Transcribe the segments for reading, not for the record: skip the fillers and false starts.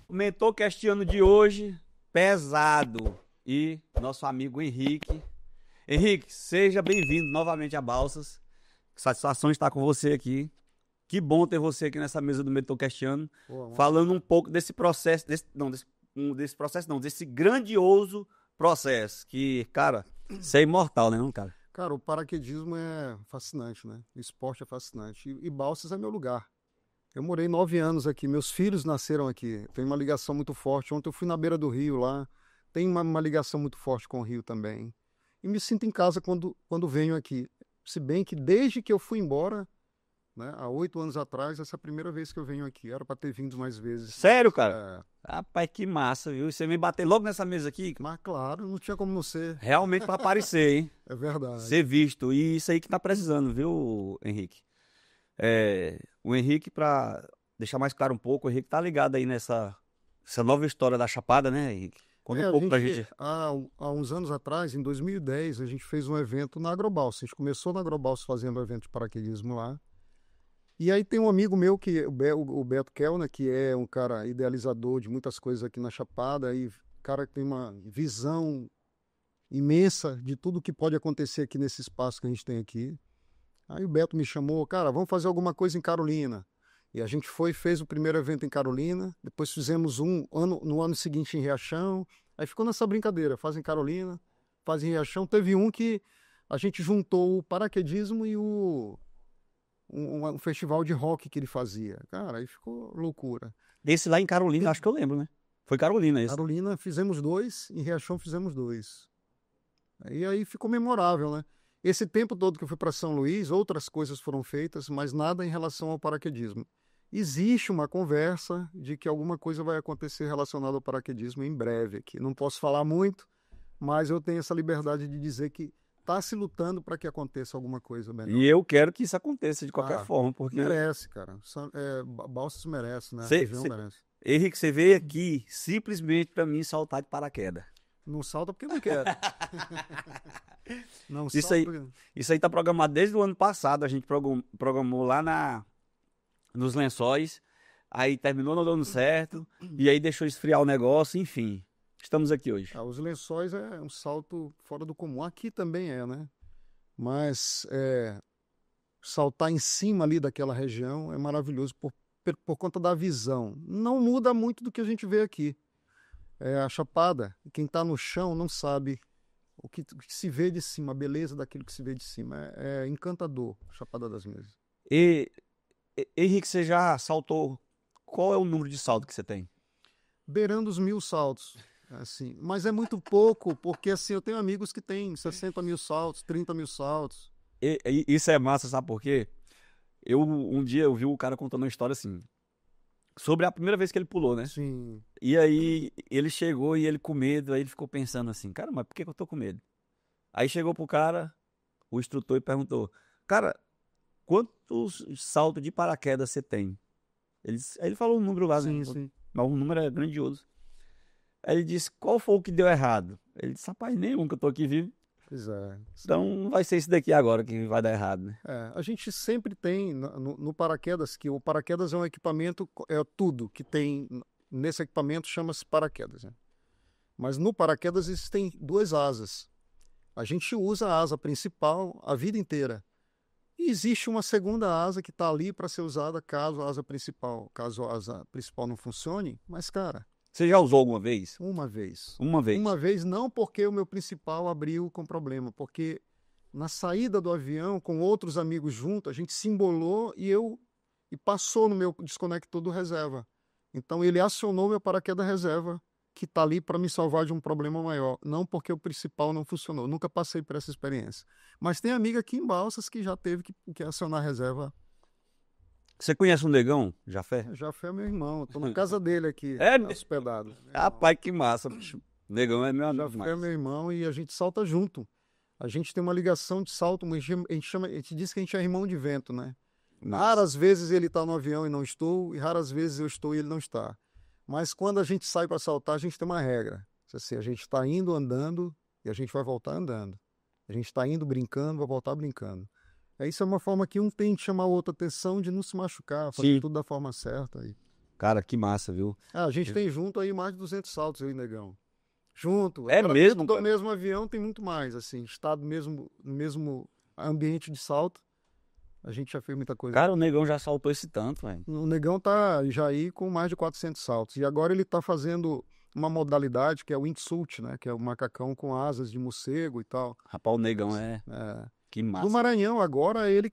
O Mentorcast ano de hoje, pesado. E nosso amigo Henrique. Henrique, seja bem-vindo novamente a Balsas. Satisfação estar com você aqui. Que bom ter você aqui nessa mesa do Mentorcast ano, falando um pouco desse processo, desse grandioso processo. Que, cara, você é imortal, né, não, cara? Cara, o paraquedismo é fascinante, né? O esporte é fascinante. E Balsas é meu lugar. Eu morei 9 anos aqui, meus filhos nasceram aqui. Tem uma ligação muito forte. Ontem eu fui na beira do rio lá. Tem uma ligação muito forte com o rio também. E me sinto em casa quando venho aqui. Se bem que desde que eu fui embora, né, há 8 anos atrás, essa é a primeira vez que eu venho aqui. Era para ter vindo mais vezes. Sério, cara? Rapaz, que massa, viu? Você me bater logo nessa mesa aqui. Mas claro, não tinha como não ser. Realmente para aparecer, hein? É verdade. Ser visto. E isso aí que tá precisando, viu, Henrique? O Henrique, para deixar mais claro um pouco, o Henrique tá ligado aí nessa nova história da Chapada, né, Henrique? Conta um pouco pra gente. Há uns anos atrás, em 2010, a gente fez um evento na Agrobalsa. A gente começou na Agrobalsa fazendo um evento de paraquedismo lá. E aí tem um amigo meu, o Beto Kellner, que é um cara idealizador de muitas coisas aqui na Chapada, e cara que tem uma visão imensa de tudo que pode acontecer aqui nesse espaço que a gente tem aqui. Aí o Beto me chamou, cara, vamos fazer alguma coisa em Carolina. E a gente fez o primeiro evento em Carolina, depois fizemos no ano seguinte em Riachão, aí ficou nessa brincadeira, faz em Carolina, faz em Riachão. Teve um que a gente juntou o paraquedismo e um festival de rock que ele fazia. Cara, aí ficou loucura. Desse lá em Carolina, acho que eu lembro, né? Foi Carolina esse. Carolina fizemos 2, em Riachão fizemos 2. E aí ficou memorável, né? Esse tempo todo que eu fui para São Luís, outras coisas foram feitas, mas nada em relação ao paraquedismo. Existe uma conversa de que alguma coisa vai acontecer relacionada ao paraquedismo em breve aqui. Não posso falar muito, mas eu tenho essa liberdade de dizer que está se lutando para que aconteça alguma coisa melhor. E eu quero que isso aconteça de qualquer forma, porque... Merece, cara. Balsas merece, né? Merece. Henrique, você veio aqui simplesmente para mim saltar de paraquedas. Não salta porque não quero. Não isso aí, porque... Isso aí tá programado desde o ano passado. A gente programou lá nos Lençóis. Aí terminou não dando certo. E aí deixou esfriar o negócio. Enfim, estamos aqui hoje. Os Lençóis é um salto fora do comum. Aqui também né? Mas saltar em cima ali daquela região é maravilhoso por conta da visão. Não muda muito do que a gente vê aqui. A Chapada, quem está no chão não sabe o que se vê de cima, a beleza daquilo que se vê de cima. É encantador, Chapada das Mesas. Henrique, você já saltou? Qual é o número de salto que você tem? Beirando os 1.000 saltos. Assim. Mas é muito pouco, porque assim, eu tenho amigos que têm 60 mil saltos, 30 mil saltos. Isso é massa, sabe por quê? Um dia eu vi o cara contando uma história assim, sobre a primeira vez que ele pulou, né? Sim. E aí ele chegou e ele com medo, aí ele ficou pensando assim, cara, mas por que eu tô com medo? Aí chegou pro cara, o instrutor, e perguntou, cara, quantos saltos de paraquedas você tem? Aí ele falou um número lá, sim, né? Sim. Mas o número é grandioso. Aí ele disse, qual foi o que deu errado? Ele disse, rapaz, nenhum que eu tô aqui vivo. Pois é. Então vai ser esse daqui agora que vai dar errado, né? A gente sempre tem no paraquedas, que o paraquedas é um equipamento, tudo que tem nesse equipamento chama-se paraquedas. Né? Mas no paraquedas existem 2 asas. A gente usa a asa principal a vida inteira. E existe uma segunda asa que está ali para ser usada caso a asa principal não funcione. Mas, cara... Você já usou alguma vez? Uma vez. Uma vez? Uma vez não, porque o meu principal abriu com problema. Porque na saída do avião, com outros amigos juntos, a gente se embolou e passou no meu desconector do reserva. Então ele acionou meu paraquedas reserva, que está ali para me salvar de um problema maior. Não porque o principal não funcionou. Nunca passei por essa experiência. Mas tem amiga aqui em Balsas que já teve que acionar a reserva. Você conhece o Negão, Jafé? Jafé é meu irmão. Estou na casa dele aqui, hospedado. Rapaz, que massa, bicho. Negão é meu amigo. Jafé é meu irmão e a gente salta junto. A gente tem uma ligação de salto, a gente diz que a gente é irmão de vento, né? Nossa. Raras vezes ele está no avião e não estou, e raras vezes eu estou e ele não está. Mas quando a gente sai para saltar, a gente tem uma regra. Assim, a gente está indo andando e a gente vai voltar andando. A gente está indo brincando, vai voltar brincando. Isso é uma forma que um tem de chamar a outra atenção, de não se machucar, fazer tudo da forma certa. Cara, que massa, viu? A gente tem junto aí mais de 200 saltos aí, negão. Junto. É Aquela mesmo, do cara? mesmo avião tem muito mais, assim. Estado no mesmo ambiente de salto, a gente já fez muita coisa. Cara, o negão já saltou esse tanto, velho. O negão tá já aí com mais de 400 saltos. E agora ele tá fazendo uma modalidade que é o wingsuit, né? Que é o macacão com asas de morcego e tal. Rapaz, o negão que Do massa. Maranhão agora, ele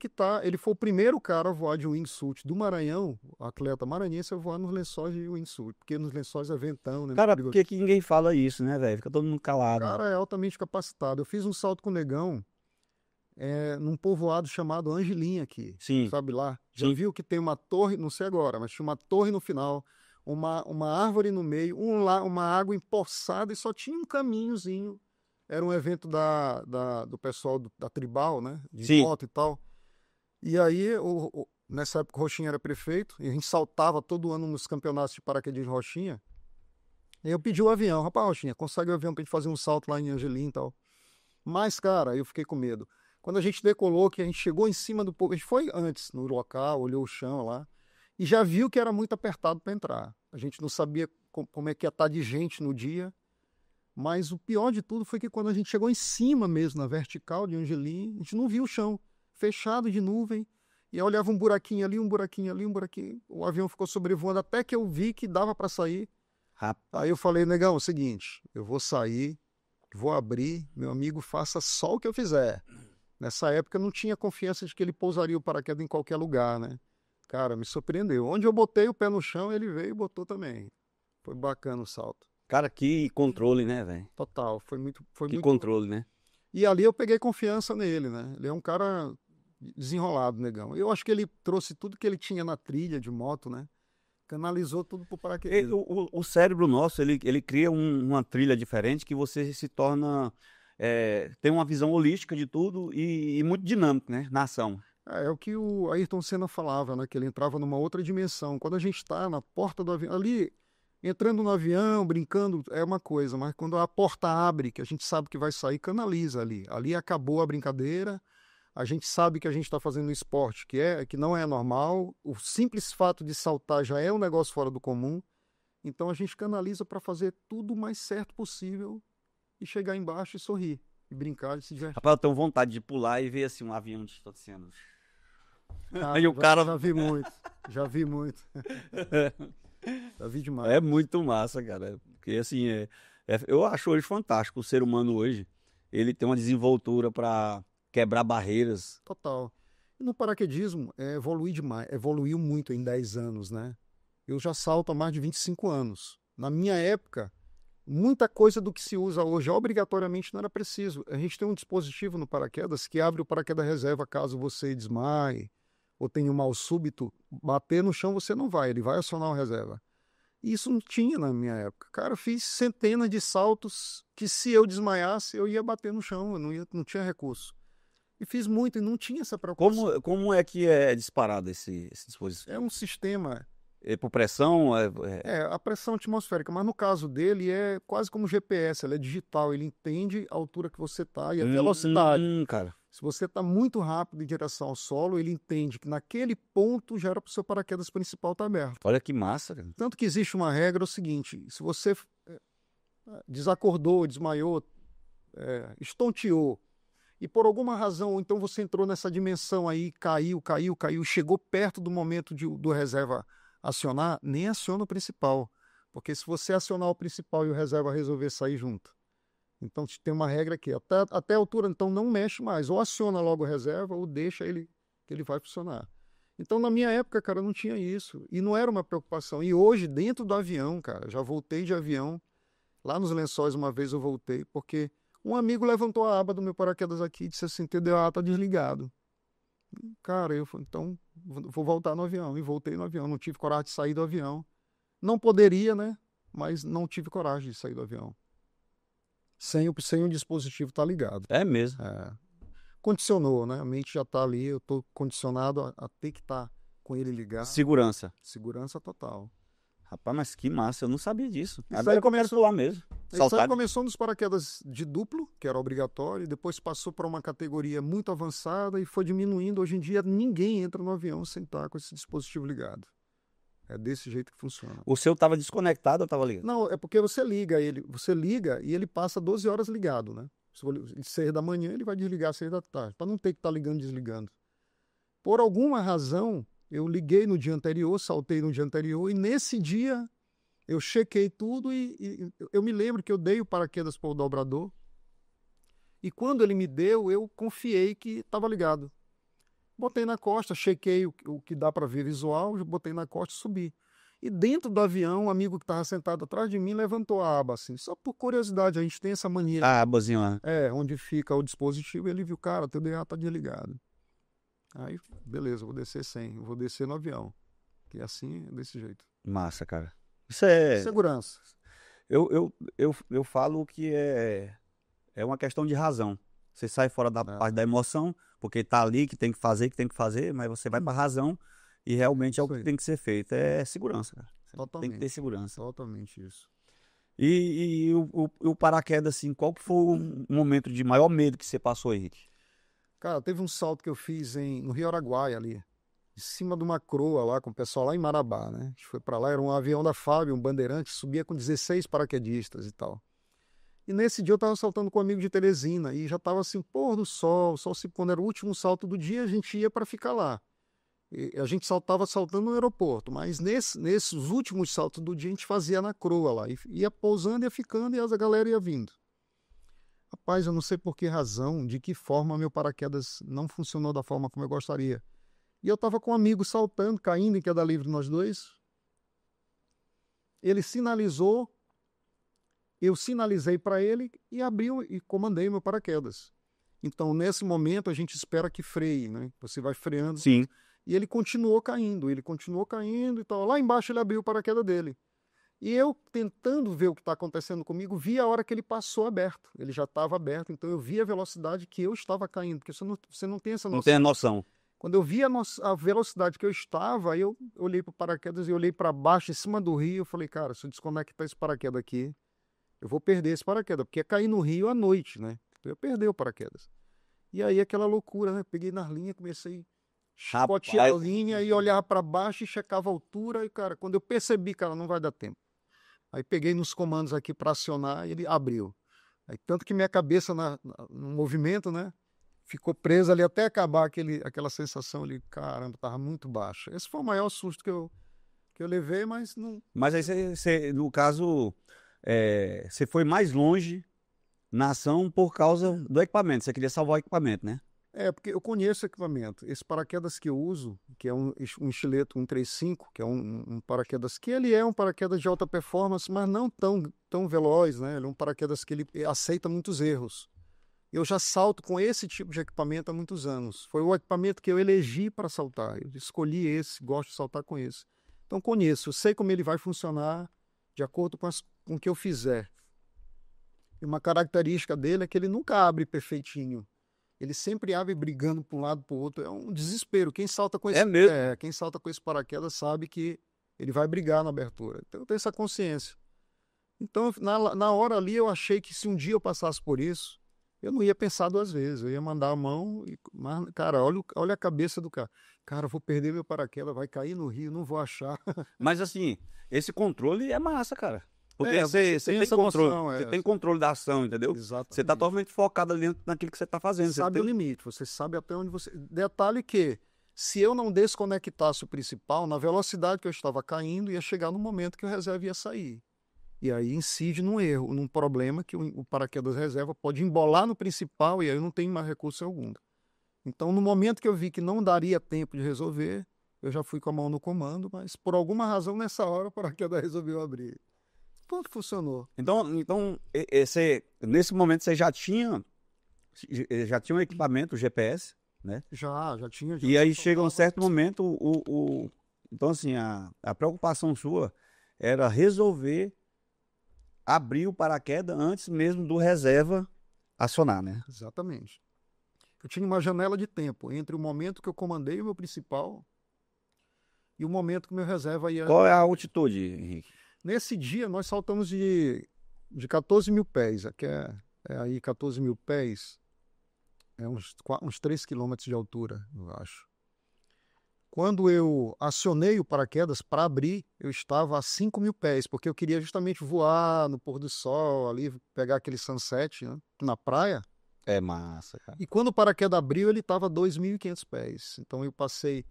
foi o primeiro cara a voar de wingsuit do Maranhão, o atleta maranhense, a voar nos lençóis de wingsuit, porque nos lençóis é ventão, né? Cara, por que que ninguém fala isso, né, velho? Fica todo mundo O calado. cara é altamente capacitado. Eu fiz um salto com o negão num povoado chamado Angelim aqui, Sim, sabe lá? Já sim. viu que tem uma torre, não sei agora, mas tinha uma torre no final, uma árvore no meio, uma água empoçada e só tinha um caminhozinho. Era um evento do pessoal da Tribal, né? De Sim. moto e tal. E aí, nessa época, o Roxinha era prefeito, e a gente saltava todo ano nos campeonatos de paraquedismo Roxinha. E eu pedi o avião, rapaz, Roxinha, consegue o avião pra gente fazer um salto lá em Angelim e tal. Mas, cara, eu fiquei com medo. Quando a gente decolou, que a gente chegou em cima do povo, a gente foi antes no local, olhou o chão lá, e já viu que era muito apertado para entrar. A gente não sabia como é que ia estar de gente no dia, mas o pior de tudo foi que quando a gente chegou em cima mesmo, na vertical de Angelim, a gente não viu o chão, fechado de nuvem, e eu olhava um buraquinho ali, um buraquinho ali, um buraquinho, o avião ficou sobrevoando até que eu vi que dava para sair. Rapaz, Aí eu falei, negão, é o seguinte, eu vou sair, vou abrir, meu amigo, faça só o que eu fizer. Nessa época eu não tinha confiança de que ele pousaria o paraquedas em qualquer lugar, né? Cara, me surpreendeu. Onde eu botei o pé no chão, ele veio e botou também. Foi bacana o salto. cara, que controle, né, velho? Total, foi Que muito. controle, né? E ali eu peguei confiança nele, né? Ele é um cara desenrolado, negão. Eu acho que ele trouxe tudo que ele tinha na trilha de moto, né? Canalizou tudo pro E paraquedas. o cérebro nosso, ele cria uma trilha diferente que você se torna... tem uma visão holística de tudo e muito dinâmico, né? Na ação. É o que o Ayrton Senna falava, né? Que ele entrava numa outra dimensão. Quando a gente está na porta do avião, ali, entrando no avião, brincando, é uma coisa, mas quando a porta abre, que a gente sabe que vai sair, canaliza ali. Ali acabou a brincadeira, a gente sabe que a gente está fazendo um esporte que não é normal, o simples fato de saltar já é um negócio fora do comum, então a gente canaliza para fazer tudo o mais certo possível e chegar embaixo e sorrir, e brincar e se divertir. Rapaz, eu tenho vontade de pular e ver assim um avião distanciando. Ah, Aí o cara. já vi muito, já vi muito, já vi demais. É muito massa, cara. Porque assim, eu acho hoje fantástico. O ser humano hoje, ele tem uma desenvoltura para quebrar barreiras. Total. E no paraquedismo, evoluiu muito em 10 anos, né? Eu já salto há mais de 25 anos. Na minha época, muita coisa do que se usa hoje obrigatoriamente não era preciso. A gente tem um dispositivo no paraquedas que abre o paraquedas reserva caso você desmaie ou tenha um mal súbito. Bater no chão você não vai, ele vai acionar o reserva. E isso não tinha na minha época. Cara, eu fiz centenas de saltos que se eu desmaiasse, eu ia bater no chão, não tinha recurso. E fiz muito e não tinha essa preocupação. Como é que é disparado esse dispositivo? É um sistema, É por pressão? a pressão atmosférica, mas no caso dele é quase como GPS, ele é digital, ele entende a altura que você está e a velocidade. Cara. Se você está muito rápido em direção ao solo, ele entende que naquele ponto já era para o seu paraquedas principal estar aberto. Olha que massa, cara. Tanto que existe uma regra, é o seguinte, se você desacordou, desmaiou, estonteou, e por alguma razão, ou então você entrou nessa dimensão aí, caiu, chegou perto do momento do reserva acionar, nem aciona o principal. Porque se você acionar o principal e o reserva resolver sair junto. Então tem uma regra aqui, até a altura, então não mexe mais. Ou aciona logo o reserva, ou deixa ele, que ele vai funcionar. Então na minha época, cara, não tinha isso. E não era uma preocupação. E hoje, dentro do avião, cara, já voltei de avião. Lá nos Lençóis uma vez eu voltei, porque um amigo levantou a aba do meu paraquedas aqui e disse assim, entendeu? Ah, tá desligado. Cara, eu falei, então vou voltar no avião. E voltei no avião, não tive coragem de sair do avião. Não poderia, né? Mas não tive coragem de sair do avião. Sem o dispositivo estar ligado. É mesmo. Condicionou, né? A mente já está ali, eu estou condicionado a ter que estar com ele ligado. Segurança. Segurança total. Rapaz, mas que massa, eu não sabia disso. Isso Agora aí eu começo lá mesmo. Isso aí Saltar. começou nos paraquedas de duplo, que era obrigatório, depois passou para uma categoria muito avançada e foi diminuindo. Hoje em dia ninguém entra no avião sem estar com esse dispositivo ligado. É desse jeito que funciona. O seu tava desconectado ou tava ligado? Não, é porque você liga e ele passa 12 horas ligado, né? Se for 6 da manhã, ele vai desligar às 6 da tarde, para não ter que estar ligando e desligando. Por alguma razão, eu liguei no dia anterior, saltei no dia anterior, e nesse dia eu chequei tudo e eu me lembro que eu dei o paraquedas para o dobrador, e quando ele me deu, eu confiei que estava ligado. Botei na costa, chequei o que dá para ver visual, botei na costa e subi. E dentro do avião, um amigo que estava sentado atrás de mim levantou a aba, assim, só por curiosidade, a gente tem essa mania. Ah, a bozinha lá. Onde fica o dispositivo, ele viu, cara, teu DA tá desligado. Aí, beleza, vou descer sem, vou descer no avião. Que é assim, desse jeito. Massa, cara. Isso é... Segurança. Eu falo que é uma questão de razão. Você sai fora da parte da emoção, porque tá ali que tem que fazer, mas você vai pra razão e realmente é o que tem que ser feito. É segurança, cara. Totalmente. Tem que ter segurança. Totalmente isso. E o paraquedas, assim, qual que foi o momento de maior medo que você passou, Henrique? Cara, teve um salto que eu fiz no Rio Araguaia ali, em cima de uma croa lá, com o pessoal lá em Marabá, né? A gente foi pra lá, era um avião da FAB, um bandeirante, subia com 16 paraquedistas e tal. E nesse dia eu tava saltando com um amigo de Teresina, e já tava assim, pôr do sol, quando era o último salto do dia, a gente ia para ficar lá. E a gente saltando no aeroporto, mas nesses últimos saltos do dia a gente fazia na croa lá, e ia pousando, ia ficando, e a galera ia vindo. Rapaz, eu não sei por que razão, de que forma meu paraquedas não funcionou da forma como eu gostaria. E eu tava com um amigo saltando, caindo em queda livre nós dois. Ele sinalizou, eu sinalizei para ele e abriu e comandei meu paraquedas. Então, nesse momento, a gente espera que freie, né? Você vai freando. Sim. E ele continuou caindo e tal. Lá embaixo ele abriu o paraquedas dele. E eu, tentando ver o que está acontecendo comigo, vi a hora que ele passou aberto. Ele já estava aberto, então eu vi a velocidade que eu estava caindo, porque você não tem essa noção. Não tem a noção. Quando eu vi a velocidade que eu estava, aí eu olhei para o paraquedas e olhei para baixo, em cima do rio, eu falei, cara, se eu desconectar esse paraquedas aqui, eu vou perder esse paraquedas, porque ia cair no rio à noite, né? Então eu perdi o paraquedas. E aí aquela loucura, né? Peguei nas linhas, comecei a chicotear a linha e olhava para baixo e checava a altura. E, cara, quando eu percebi, cara, não vai dar tempo. Aí peguei nos comandos aqui para acionar e ele abriu. Aí, tanto que minha cabeça no movimento, né? Ficou presa ali até acabar aquela sensação ali, caramba, tava muito baixa. Esse foi o maior susto que eu levei, mas não... Mas aí você no caso, você foi mais longe na ação por causa do equipamento. Você queria salvar o equipamento, né? Porque eu conheço o equipamento. Esse paraquedas que eu uso, que é um estileto 135, que é um paraquedas que ele é um paraquedas de alta performance, mas não tão veloz, né? Ele é um paraquedas que ele aceita muitos erros. Eu já salto com esse tipo de equipamento há muitos anos. Foi o equipamento que eu elegi para saltar. Eu escolhi esse, gosto de saltar com esse. Então conheço, eu sei como ele vai funcionar de acordo com o que eu fizer. E uma característica dele é que ele nunca abre perfeitinho. Ele sempre abre brigando para um lado para o outro. É um desespero. Quem salta com quem salta com esse paraquedas sabe que ele vai brigar na abertura. Então eu tenho essa consciência. Então, na hora ali, eu achei que se um dia eu passasse por isso, eu não ia pensar duas vezes. Eu ia mandar a mão. Mas, cara, olha a cabeça do cara. Cara, eu vou perder meu paraquedas, vai cair no rio, não vou achar. Mas assim, esse controle é massa, cara. Porque você tem tem essa controle, noção, você tem controle da ação, entendeu? Exatamente. Você tá totalmente focado ali naquilo que você tá fazendo. Você sabe o limite, você sabe até onde você... Detalhe que, se eu não desconectasse o principal, na velocidade que eu estava caindo, ia chegar no momento que o reserva ia sair. E aí incide num erro, num problema que o paraquedas reserva pode embolar no principal e aí eu não tenho mais recurso algum. Então, no momento que eu vi que não daria tempo de resolver, eu já fui com a mão no comando, mas por alguma razão, nessa hora, o paraquedas resolveu abrir. Pronto, funcionou. Então nesse momento você já tinha um equipamento, o GPS, né? Já tinha. E aí chega um certo momento, então assim, a preocupação sua era resolver abrir o paraquedas antes mesmo do reserva acionar, né? Exatamente. Eu tinha uma janela de tempo entre o momento que eu comandei o meu principal e o momento que o meu reserva ia... Qual é a altitude, Henrique? Nesse dia, nós saltamos de 14 mil pés, que é aí 14 mil pés, é uns 3 quilômetros de altura, eu acho. Quando eu acionei o paraquedas para abrir, eu estava a 5.000 pés, porque eu queria justamente voar no pôr do sol, ali, pegar aquele sunset, né, na praia. É massa, cara. E quando o paraquedas abriu, ele estava a 2.500 pés. Então eu passei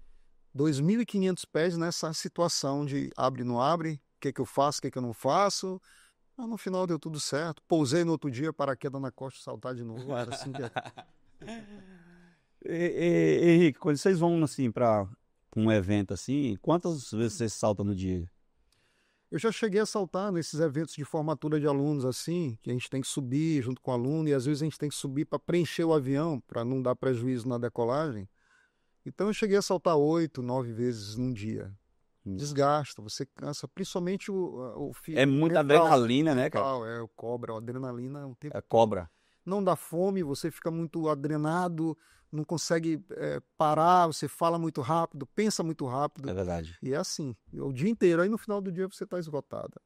2.500 pés nessa situação de abre, não abre, o que eu faço, o que eu não faço. Mas no final deu tudo certo. Pousei no outro dia, paraquedas na costa, saltar de novo. Era assim que é. Henrique, quando vocês vão assim para um evento assim, quantas vezes vocês saltam no dia? Eu já cheguei a saltar nesses eventos de formatura de alunos assim, que a gente tem que subir junto com o aluno, e às vezes a gente tem que subir para preencher o avião, para não dar prejuízo na decolagem. Então eu cheguei a saltar 8, 9 vezes num dia. Desgasta, você cansa, principalmente o É muita adrenalina, né, cara? mental, o cobra, a adrenalina, o tempo É cobra. não dá fome, você fica muito adrenado, não consegue parar, você fala muito rápido, pensa muito rápido. É verdade. E é assim, o dia inteiro. Aí no final do dia você está esgotado,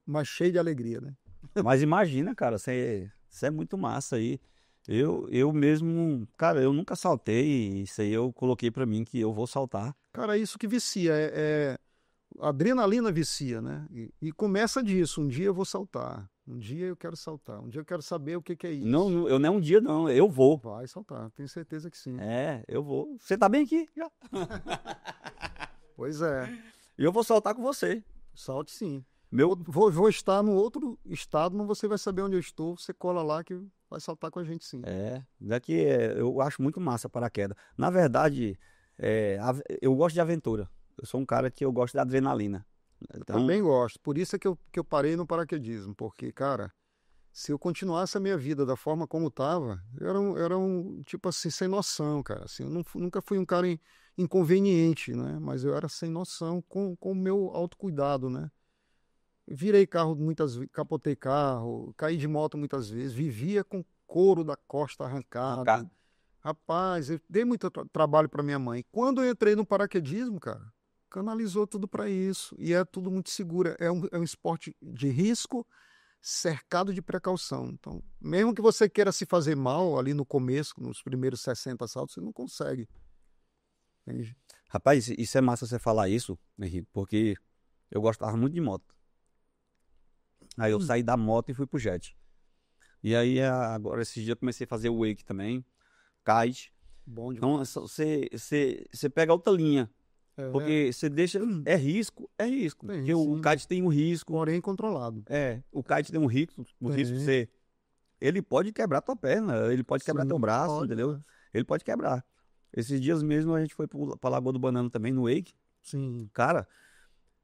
mas cheio de alegria, né? Mas imagina, cara, você é muito massa aí. Eu mesmo, cara, eu nunca saltei, isso aí eu coloquei pra mim que eu vou saltar. Cara, é isso que vicia, a adrenalina vicia, né? E começa disso, um dia eu vou saltar, um dia eu quero saltar, um dia eu quero saber o que é isso. Não, eu não é um dia não, eu vou. Vai saltar, tenho certeza que sim. Eu vou. Você tá bem aqui já. Pois é, E eu vou saltar com você. salte sim. Meu, Vou estar no outro estado, mas você vai saber onde eu estou, você cola lá que vai saltar com a gente sim. eu acho muito massa paraquedas. Na verdade, eu gosto de aventura. Eu sou um cara que eu gosto da adrenalina. Então, Também gosto, por isso é que eu parei no paraquedismo, porque, cara, se eu continuasse a minha vida da forma como estava, era um tipo assim, sem noção, cara. Assim, eu nunca fui um cara inconveniente, né? Mas eu era sem noção com o meu autocuidado, né? Virei carro muitas vezes, capotei carro, caí de moto muitas vezes, vivia com couro da costa arrancado. Rapaz, eu dei muito trabalho para minha mãe. Quando eu entrei no paraquedismo, cara, canalizou tudo para isso. E é tudo muito seguro. É um esporte de risco, cercado de precaução. Então, mesmo que você queira se fazer mal ali no começo, nos primeiros 60 saltos, você não consegue. Entende? rapaz, isso é massa você falar isso, Henrique, porque eu gostava muito de moto. Aí eu saí da moto e fui pro jet. E aí agora esses dias eu comecei a fazer o wake também, kite. Bom demais. Então você pega outra linha. Porque você deixa. É risco. Tem, Porque o sim. kite tem um risco. Porém controlado. O kite tem um risco. O risco de ser. Ele pode quebrar tua perna, ele pode quebrar Sim, teu braço, pode, entendeu? Ele pode quebrar. Esses dias mesmo a gente foi pra Lagoa do Banana também, no wake. Sim. Cara,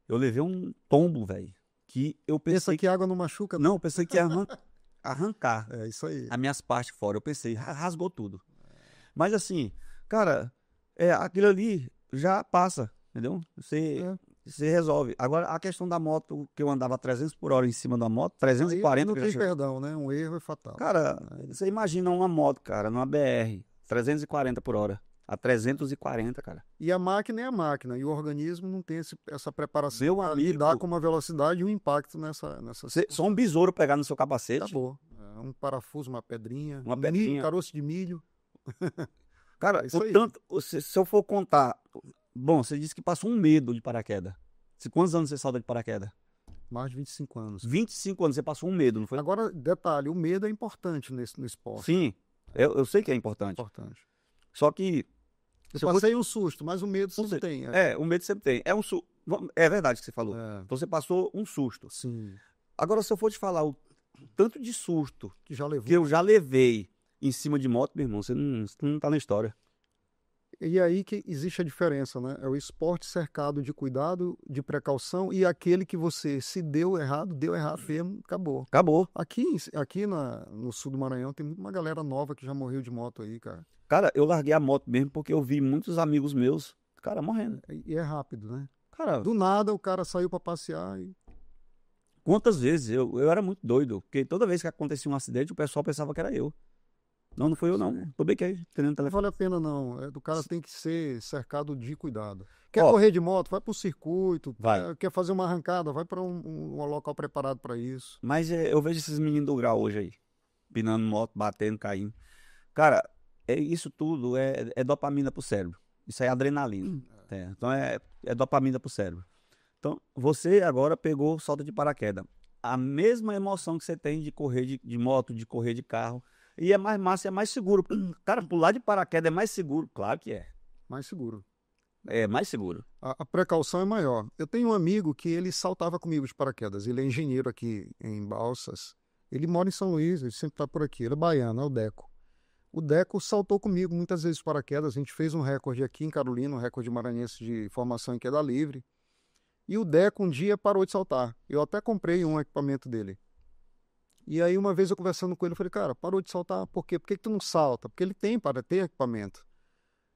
eu levei um tombo, velho. Que eu Pensa pensei que água não machuca. Não, eu pensei que ia arrancar É isso aí. as minhas partes fora. Eu pensei, rasgou tudo. Mas assim, cara, aquilo ali já passa, entendeu? Você resolve. Agora, a questão da moto, que eu andava 300 por hora em cima da moto, 340... Aí não que eu tem já- perdão, né? Um erro é fatal. Cara, você imagina uma moto, cara, numa BR, 340 por hora. A 340, cara. E a máquina é a máquina, e o organismo não tem essa preparação Meu para amigo. lidar com uma velocidade e um impacto nessa Só um besouro pegar no seu capacete. Acabou. Um parafuso, uma pedrinha, Uma pedrinha. caroço de milho. Cara, É isso aí. portanto, se eu for contar... Bom, você disse que passou um medo de paraquedas. Quantos anos você salta de paraquedas? Mais de 25 anos. 25 anos, você passou um medo, não foi? Agora, detalhe, o medo é importante no esporte. Sim, eu sei que é importante. Importante. Só que... Eu se eu passei um susto, mas o medo fosse- sempre tem. o medo sempre tem. É verdade o que você falou. É, Então você passou um susto. sim. Agora, se eu for te falar o tanto de susto Que já levou. que eu já levei em cima de moto, meu irmão, você não tá na história. E aí que existe a diferença, né? É o esporte cercado de cuidado, de precaução, e aquele que você, se deu errado mesmo, acabou. Acabou. Aqui no sul do Maranhão tem uma galera nova que já morreu de moto aí, cara. Cara, eu larguei a moto mesmo porque eu vi muitos amigos meus, cara, morrendo. E é rápido, né? Cara, Do nada o cara saiu pra passear e quantas vezes eu era muito doido, porque toda vez que acontecia um acidente, o pessoal pensava que era eu. Não foi eu, não. Tô bem que aí, tendo não telefone. vale a pena não. O cara tem que ser cercado de cuidado. Quer Ó, correr de moto? Vai pro circuito. Vai. Quer fazer uma arrancada? Vai para um local preparado para isso. Mas eu vejo esses meninos do grau hoje aí, pinando moto, batendo, caindo. Cara, isso tudo é dopamina pro cérebro. Isso aí é adrenalina. Terra. Então é dopamina pro cérebro. Então, você agora pegou salto de paraquedas. A mesma emoção que você tem de correr de moto, de correr de carro. E é mais massa, é mais seguro. Cara, pular de paraquedas é mais seguro. Claro que é. Mais seguro. É mais seguro. A precaução é maior. Eu tenho um amigo que ele saltava comigo de paraquedas. Ele é engenheiro aqui em Balsas. Ele mora em São Luís, ele sempre está por aqui. Ele é baiano, é o Deco. O Deco saltou comigo muitas vezes de paraquedas. A gente fez um recorde aqui em Carolina, um recorde maranhense de formação em queda livre. E o Deco um dia parou de saltar. Eu até comprei um equipamento dele. E aí uma vez eu conversando com ele, eu falei, cara, parou de saltar, por quê? Por que tu não salta? Porque ele tem para ter equipamento.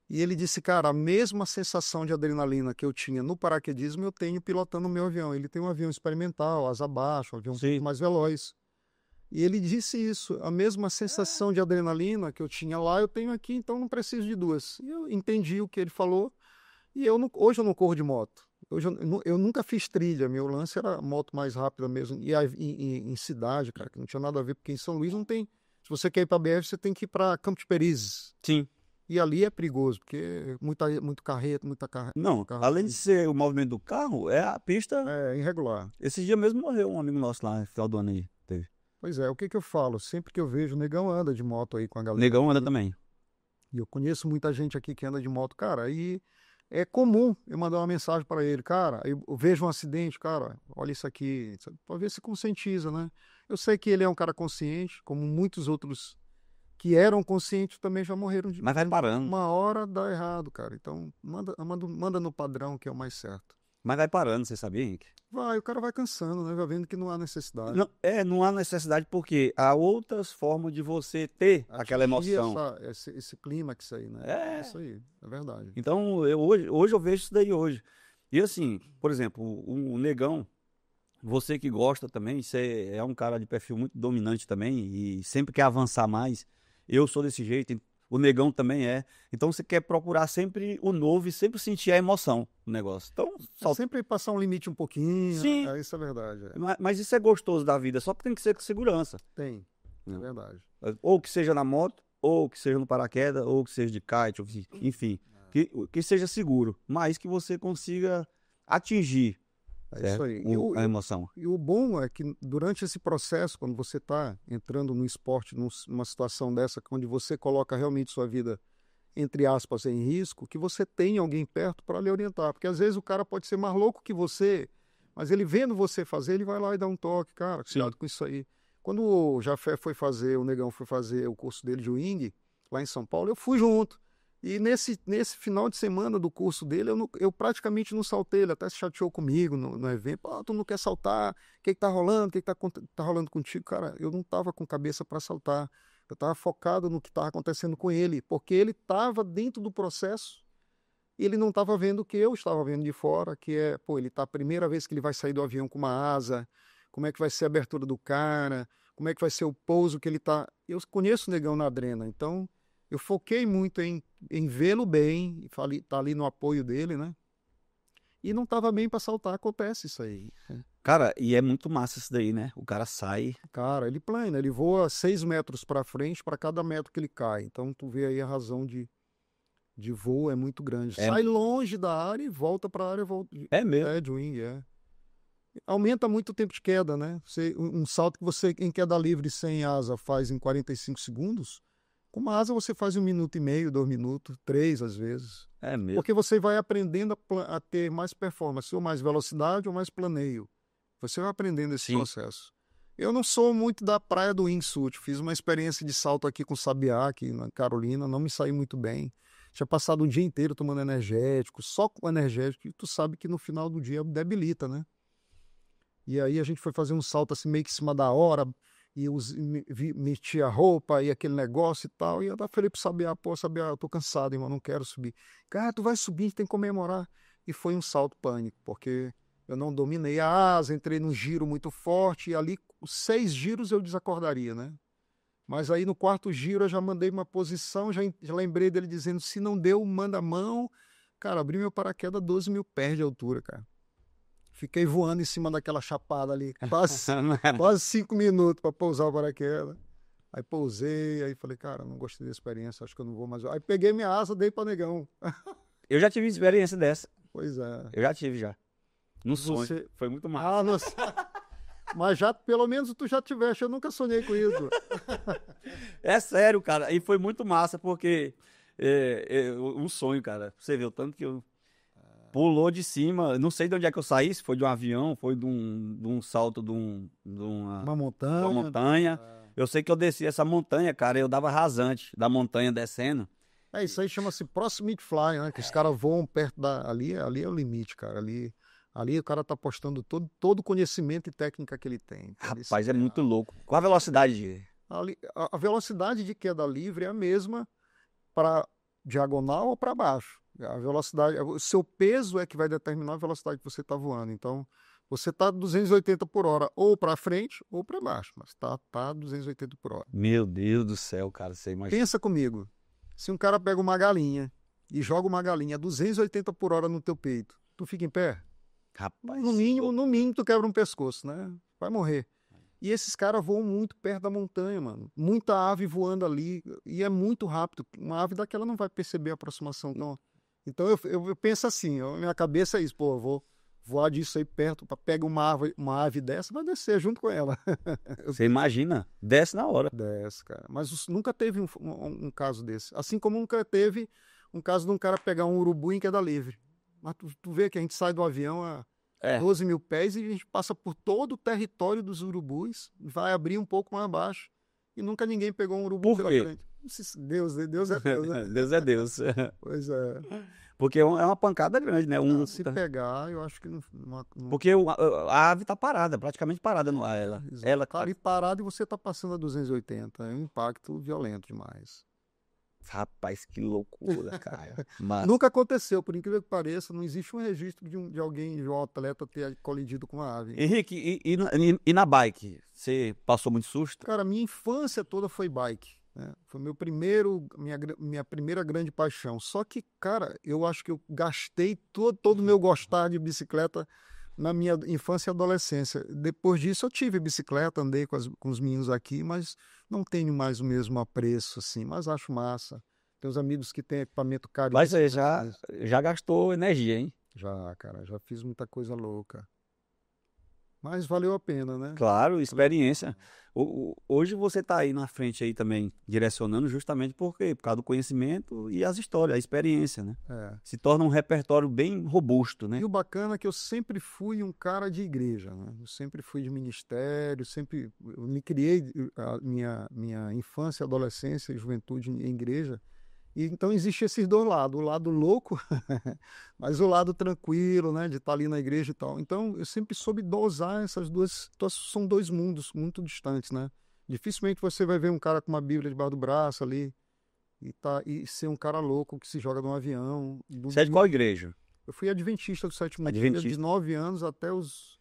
E ele disse, cara, a mesma sensação de adrenalina que eu tinha no paraquedismo, eu tenho pilotando o meu avião. Ele tem um avião experimental, asa baixa, um avião um pouco mais veloz. E ele disse isso, a mesma sensação de adrenalina que eu tinha lá, eu tenho aqui, então não preciso de duas. E eu entendi o que ele falou, e hoje eu não corro de moto. Hoje eu nunca fiz trilha, meu lance era moto mais rápida mesmo. E em cidade, cara, que não tinha nada a ver, porque em São Luís não tem. Se você quer ir para BR, você tem que ir para Campo de Perizes. Sim. E ali é perigoso, porque muito carreta, Não, além de ser o movimento do carro, é a pista. É irregular. Esse dia mesmo morreu um amigo nosso lá no final do ano aí. Teve. Pois é, o que eu falo? Sempre que eu vejo, o Negão anda de moto aí com a galera. Negão anda também. E eu conheço muita gente aqui que anda de moto, cara, aí é comum eu mandar uma mensagem para ele, cara, eu vejo um acidente, cara, olha isso aqui, para ver se conscientiza, né? Eu sei que ele é um cara consciente, como muitos outros que eram conscientes também já morreram de. Mas vai parando. Uma hora dá errado, cara. Então manda no padrão que é o mais certo. Mas vai parando, você sabia, Henrique? O cara vai cansando, né? Vai vendo que não há necessidade. Não há necessidade porque há outras formas de você ter aquela emoção. Esse clímax aí, né? É isso aí, é verdade. Então, hoje eu vejo isso daí hoje. E assim, por exemplo, o Negão, você que gosta também, você é um cara de perfil muito dominante também e sempre quer avançar mais. Eu sou desse jeito, o Negão também é. Então você quer procurar sempre o novo e sempre sentir a emoção do negócio. Então, sempre passar um limite um pouquinho. Sim. Isso é verdade. Mas isso é gostoso da vida, só que tem que ser com segurança. Tem, é verdade. Ou que seja na moto, ou que seja no paraquedas, ou que seja de kite, enfim. Que seja seguro, mas que você consiga atingir isso aí. a emoção. E o bom é que durante esse processo, quando você está entrando no esporte, numa situação dessa, onde você coloca realmente sua vida, entre aspas, em risco, que você tem alguém perto para lhe orientar. Porque às vezes o cara pode ser mais louco que você, mas ele vendo você fazer, ele vai lá e dá um toque, cara, cuidado com isso aí. Quando o Jafé o Negão foi fazer o curso dele de wing, lá em São Paulo, eu fui junto. E nesse final de semana do curso dele, eu praticamente não saltei. Ele até se chateou comigo no evento. Pô, tu não quer saltar? O que tá rolando? O que tá rolando contigo? Cara, eu não tava com cabeça para saltar. Eu tava focado no que estava acontecendo com ele, porque ele estava dentro do processo e ele não estava vendo o que eu estava vendo de fora, que é, ele tá a primeira vez que ele vai sair do avião com uma asa, como é que vai ser a abertura do cara, como é que vai ser o pouso que ele tá... Eu conheço o Negão na Adrena, então... Eu foquei muito em vê-lo bem, tá ali no apoio dele, né? E não estava bem para saltar, acontece isso aí. Cara, e é muito massa isso daí, né? O cara sai... Cara, ele plana, ele voa 6 metros para frente para cada metro que ele cai. Então, tu vê aí a razão de voo é muito grande. Sai longe da área e volta para a área... É mesmo? É, de wing, Aumenta muito o tempo de queda, né? Um salto que você, em queda livre sem asa, faz em 45 segundos... Com uma asa você faz 1 minuto e meio, 2 minutos, 3 às vezes. É mesmo. Porque você vai aprendendo a ter mais performance, ou mais velocidade ou mais planeio. Você vai aprendendo esse processo. Eu não sou muito da praia do wingsuit. Fiz uma experiência de salto aqui com Sabiá, aqui na Carolina, não me saí muito bem. Tinha passado um dia inteiro tomando energético, só com energético, e tu sabe que no final do dia debilita, né? E aí a gente foi fazer um salto assim meio que em cima da hora, e meti a roupa e aquele negócio e tal, e eu falei pro Sabiá, Sabiá, eu tô cansado, irmão, não quero subir. Cara, tu vai subir, tem que comemorar. E foi um salto pânico, porque eu não dominei a asa, entrei num giro muito forte, e ali, os 6 giros eu desacordaria, né? Mas aí no 4º giro eu já mandei uma posição, já lembrei dele dizendo, se não deu, manda a mão. Cara, abri meu paraquedas 12 mil pés de altura, cara. Fiquei voando em cima daquela chapada ali, quase 5 minutos para pousar o paraquedas. Aí pousei, aí falei, cara, não gostei da experiência, acho que eu não vou mais. Aí peguei minha asa, dei para Negão. Eu já tive experiência dessa. Pois é. Eu já tive já. No sonho. Você- Foi muito massa. Ah, não... Mas já, pelo menos tu já tiveste, eu nunca sonhei com isso. É sério, cara. E foi muito massa, porque um sonho, cara. Você vê o tanto que eu pulou de cima. Não sei de onde é que eu saí, se foi de um avião, foi de um salto de uma Uma montanha. montanha. Eu sei que eu desci essa montanha, cara, eu dava rasante da montanha descendo. É, isso aí chama-se proximity fly, né? Que os caras voam perto da... Ali é o limite, cara. Ali o cara tá postando todo o conhecimento e técnica que ele tem. Entende? Rapaz, é muito louco. Qual a velocidade de... A velocidade de queda livre é a mesma para diagonal ou para baixo. A velocidade, o seu peso é que vai determinar a velocidade que você está voando. Então, você está 280 por hora ou para frente ou para baixo, mas tá 280 por hora. Meu Deus do céu, cara, você imagina. Pensa comigo, se um cara pega uma galinha e joga uma galinha a 280 por hora no teu peito, tu fica em pé? Rapaz, No mínimo tu quebra um pescoço, né? Vai morrer. E esses caras voam muito perto da montanha, mano. Muita ave voando ali. E é muito rápido. Uma ave daquela não vai perceber a aproximação, não. Então eu penso assim, minha cabeça é isso, pô, eu vou voar disso aí perto, pega uma ave dessa, vai descer junto com ela. você imagina, desce na hora. Desce, cara. Mas nunca teve um caso desse. Assim como nunca teve um caso de um cara pegar um urubu em queda livre. Mas tu vê que a gente sai do avião a 12 mil pés e a gente passa por todo o território dos urubus, vai abrir um pouco mais abaixo. E nunca ninguém pegou um urubu Por quê? frente. Deus é Deus, né? Deus é Deus. Pois é. Porque é uma pancada grande, né? Se pegar, eu acho que não... Porque a ave tá parada, praticamente parada no ar. Ela tá ali parado e você tá passando a 280. É um impacto violento demais. Rapaz, que loucura, cara. Mas... Nunca aconteceu, por incrível que pareça, não existe um registro de alguém, de um atleta ter colidido com uma ave. Henrique, e na bike? Você passou muito susto? Cara, minha infância toda foi bike. Né? Foi minha primeira grande paixão. Só que, cara, eu acho que eu gastei todo o meu gostar de bicicleta na minha infância e adolescência. Depois disso eu tive bicicleta, andei com os meninos aqui, mas não tenho mais o mesmo apreço, assim, mas acho massa. Tem uns amigos que têm equipamento caro. Mas você já gastou energia, hein? Já, cara, já fiz muita coisa louca. Mas valeu a pena, né? Claro, experiência. Hoje você está aí na frente aí também, direcionando justamente por causa do conhecimento e as histórias, a experiência, né? É. Se torna um repertório bem robusto, né? E o bacana é que eu sempre fui um cara de igreja, né? Eu sempre fui de ministério, eu me criei a minha infância, adolescência e juventude em igreja. E então existe esses dois lados, o lado louco, mas o lado tranquilo, né, de estar ali na igreja e tal. Então eu sempre soube dosar essas duas, são dois mundos muito distantes, né? Dificilmente você vai ver um cara com uma Bíblia debaixo do braço ali e ser um cara louco que se joga num avião. Você é de qual igreja? Eu fui adventista do sétimo dia, de 9 anos até os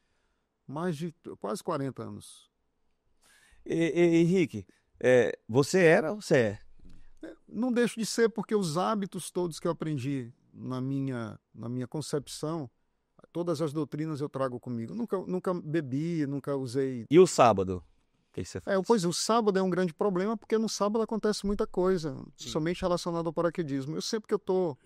quase 40 anos. Henrique, você era ou você é? Não deixo de ser, porque os hábitos todos que eu aprendi na minha concepção, todas as doutrinas eu trago comigo. Nunca bebi, nunca usei. E o sábado? O que você faz? Pois o sábado é um grande problema, porque no sábado acontece muita coisa, somente relacionada ao paraquedismo. Eu sempre que eu estou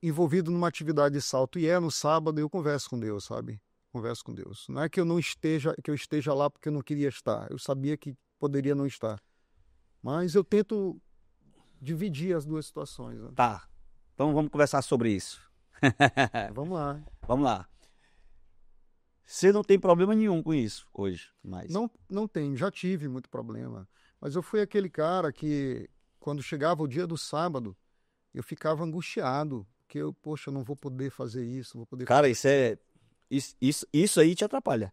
envolvido numa atividade de salto e no sábado, eu converso com Deus, sabe? Converso com Deus. Não é que eu esteja lá porque eu não queria estar. Eu sabia que poderia não estar. Mas eu tento dividir as duas situações. Né? Tá. Então vamos conversar sobre isso. Vamos lá. Vamos lá. Você não tem problema nenhum com isso hoje, mas... Não tem. Já tive muito problema. Mas eu fui aquele cara que, quando chegava o dia do sábado, eu ficava angustiado. Porque eu não vou poder fazer isso, não vou poder... Cara, isso aí te atrapalha.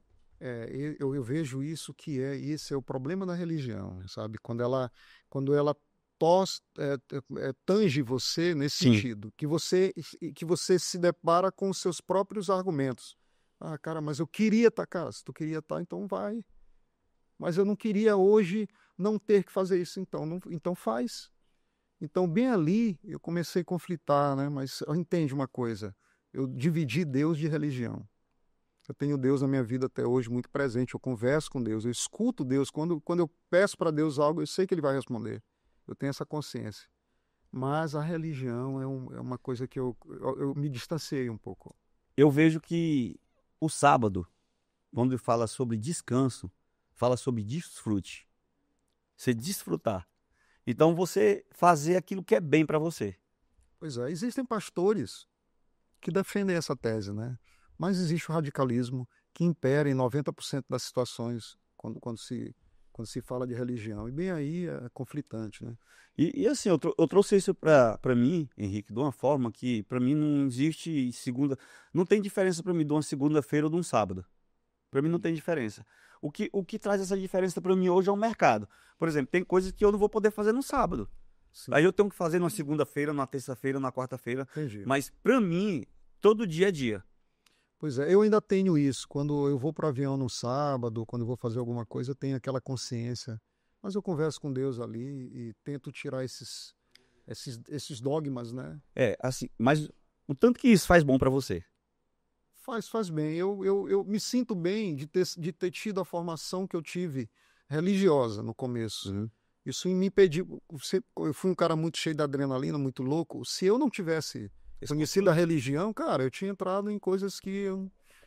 Eu vejo isso esse é o problema da religião, sabe? Quando ela tange você nesse sentido, que você se depara com os seus próprios argumentos. Ah, cara, mas eu queria estar, cara, se tu queria estar, então vai. Mas eu não queria hoje não ter que fazer isso, então faz. Então, bem ali, eu comecei a conflitar, né? Mas entende uma coisa, eu dividi Deus de religião. Eu tenho Deus na minha vida até hoje muito presente, eu converso com Deus, eu escuto Deus. Quando eu peço para Deus algo, eu sei que Ele vai responder. Eu tenho essa consciência. Mas a religião é uma coisa que eu me distanciei um pouco. Eu vejo que o sábado, quando fala sobre descanso, fala sobre desfrute. Você desfrutar. Então você fazer aquilo que é bem para você. Pois é, existem pastores que defendem essa tese, né? Mas existe o radicalismo que impera em 90% das situações quando se fala de religião. E bem aí é conflitante, né? E assim, eu trouxe isso para mim, Henrique, de uma forma que para mim não existe segunda. Não tem diferença para mim de uma segunda-feira ou de um sábado. Para mim não tem diferença. O que traz essa diferença para mim hoje é o mercado. Por exemplo, tem coisas que eu não vou poder fazer no sábado. Sim, Aí eu tenho que fazer numa segunda-feira, numa terça-feira, numa quarta-feira. entendi. Mas para mim, todo dia é dia. Pois é, eu ainda tenho isso. Quando eu vou para o avião no sábado, quando eu vou fazer alguma coisa, eu tenho aquela consciência. Mas eu converso com Deus ali e tento tirar esses dogmas, né? É, assim, mas o tanto que isso faz bom para você. Faz bem. Eu me sinto bem de ter tido a formação que eu tive religiosa no começo. Uhum. Isso me impediu. Eu fui um cara muito cheio de adrenalina, muito louco. Se eu não tivesse Esse conhecido a controle. religião, cara, eu tinha entrado em coisas que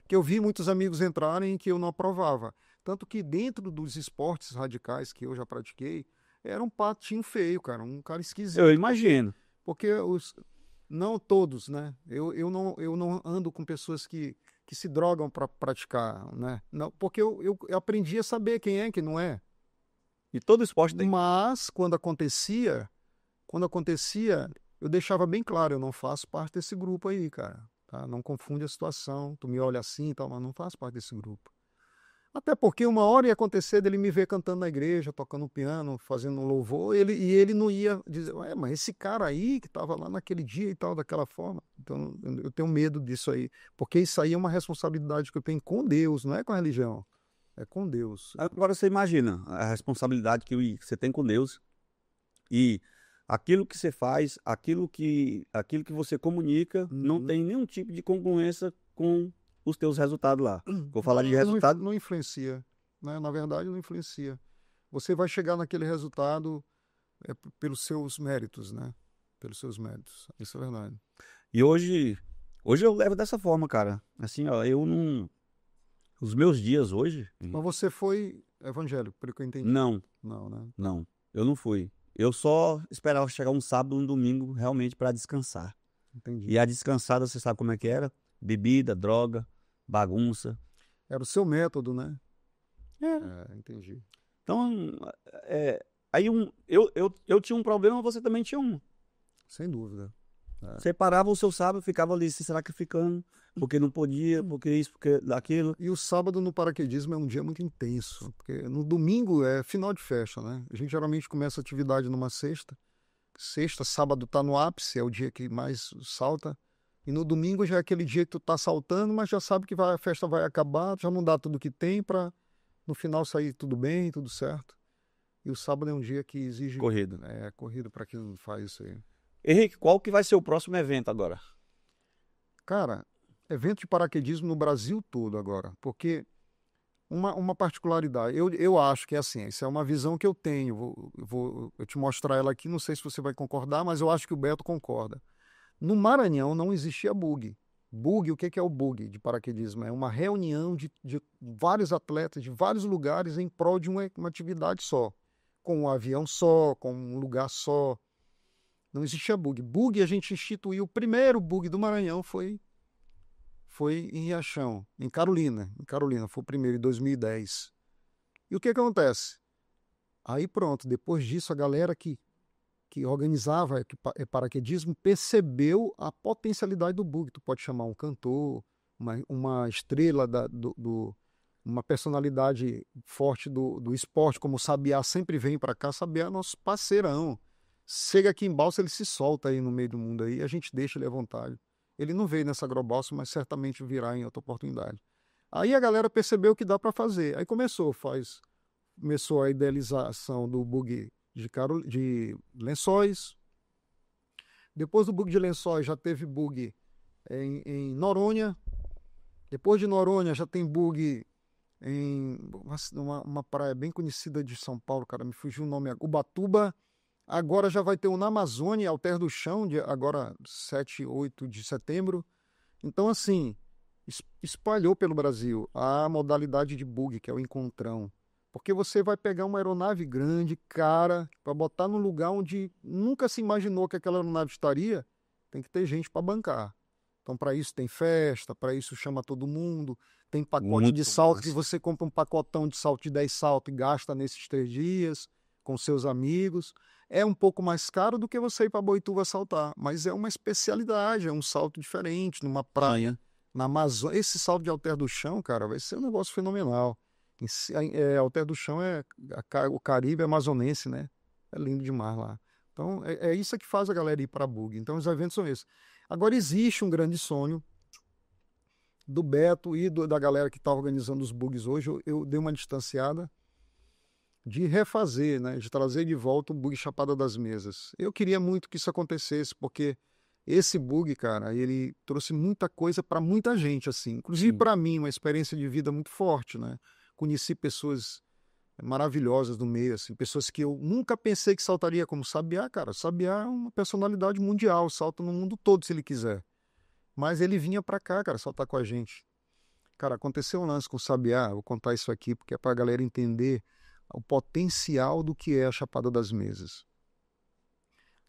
eu vi muitos amigos entrarem e que eu não aprovava. Tanto que dentro dos esportes radicais que eu já pratiquei, era um patinho feio, cara, um cara Eu esquisito. imagino. Porque não todos, né? Eu não ando com pessoas que se drogam para praticar, né? Não, porque eu aprendi a saber quem é, quem não é. E todo esporte tem. Mas quando acontecia, eu deixava bem claro, eu não faço parte desse grupo aí, cara. Tá? Não confunde a situação. Tu me olha assim e tal, mas não faço parte desse grupo. Até porque uma hora ia acontecer dele me ver cantando na igreja, tocando piano, fazendo um louvor, e ele não ia dizer, ué, mas esse cara aí que estava lá naquele dia e tal, daquela forma. Então eu tenho medo disso aí, porque isso aí é uma responsabilidade que eu tenho com Deus, não é com a religião, é com Deus. Agora você imagina a responsabilidade que você tem com Deus e aquilo que você faz, aquilo que você comunica, não Uhum. tem nenhum tipo de congruência com os teus resultados lá. Vou falar de resultado. Não influencia, né? Na verdade, não influencia. Você vai chegar naquele resultado pelos seus méritos, né? Pelos seus méritos. Isso é verdade. E hoje eu levo dessa forma, cara. Assim, ó, eu não. Os meus dias hoje, Mas você foi evangélico, pelo que eu entendi. não, Não, né? não. Eu não fui. Eu só esperava chegar um sábado, um domingo, realmente para descansar. Entendi. E a descansada, você sabe como é que era? Bebida, droga, bagunça. Era o seu método, né? É. É, entendi. Então, aí eu tinha um problema, você também tinha um. Sem dúvida. É. Você parava o seu sábado, ficava ali se sacrificando, porque não podia, porque isso, porque aquilo. E o sábado no paraquedismo é um dia muito intenso, porque no domingo é final de festa, né? A gente geralmente começa a atividade numa sexta. Sexta, sábado tá no ápice, é o dia que mais salta. E no domingo já é aquele dia que tu tá saltando, mas já sabe que a festa vai acabar, já não dá tudo que tem para no final sair tudo bem, tudo certo. E o sábado é um dia que exige Corrida. corrida para quem faz isso aí. Henrique, qual que vai ser o próximo evento agora? Cara, evento de paraquedismo no Brasil todo agora, porque uma particularidade, eu acho que é assim, isso é uma visão que eu tenho, eu te mostrar ela aqui, não sei se você vai concordar, mas eu acho que o Beto concorda. No Maranhão não existia bug. Bug, o que é o bug de paraquedismo? É uma reunião de vários atletas de vários lugares em prol de uma atividade só, com um avião só, com um lugar só. Não existia bug. Bug a gente instituiu, o primeiro bug do Maranhão foi em Riachão, em Carolina. Em Carolina, foi o primeiro, em 2010. E o que acontece? Aí pronto, depois disso a galera que organizava paraquedismo percebeu a potencialidade do bug. Tu pode chamar um cantor, uma estrela uma personalidade forte do esporte, como o Sabiá sempre vem para cá. Sabiá é nosso parceirão. Chega aqui em Balsa, ele se solta aí no meio do mundo aí, a gente deixa ele à vontade. Ele não veio nessa Agrobalsa, mas certamente virá em outra oportunidade. Aí a galera percebeu que dá para fazer. Aí começou a idealização do bug de Lençóis. Depois do bug de Lençóis já teve bug em Noronha. Depois de Noronha já tem bug em uma praia bem conhecida de São Paulo, cara, me fugiu o nome, Ubatuba. Agora já vai ter um na Amazônia, Alter do Chão, agora 7, 8 de setembro. Então, assim, espalhou pelo Brasil a modalidade de bug, que é o encontrão. Porque você vai pegar uma aeronave grande, cara, para botar num lugar onde nunca se imaginou que aquela aeronave estaria, tem que ter gente para bancar. Então, para isso tem festa, para isso chama todo mundo, tem pacote Muito de salto, massa. que você compra um pacotão de salto de 10 saltos e gasta nesses 3 dias com seus amigos. É um pouco mais caro do que você ir para Boituva saltar, mas é uma especialidade, é um salto diferente, numa praia, na Amazônia. Esse salto de Alter do Chão, cara, vai ser um negócio fenomenal. Alter do Chão o Caribe amazonense, né? É lindo demais lá. Então, é isso que faz a galera ir para bug. Então, os eventos são esses. Agora, existe um grande sonho do Beto e da galera que está organizando os bugs hoje. Eu dei uma distanciada de refazer, né? De trazer de volta o bug Chapada das Mesas. Eu queria muito que isso acontecesse, porque esse bug, cara, ele trouxe muita coisa para muita gente, assim. Inclusive para mim, uma experiência de vida muito forte, né? Conheci pessoas maravilhosas do meio, assim, pessoas que eu nunca pensei que saltaria, como Sabiá, cara. Sabiá é uma personalidade mundial, salta no mundo todo se ele quiser. Mas ele vinha pra cá, cara, saltar com a gente. Cara, aconteceu um lance com o Sabiá, vou contar isso aqui, porque é pra galera entender o potencial do que é a Chapada das Mesas.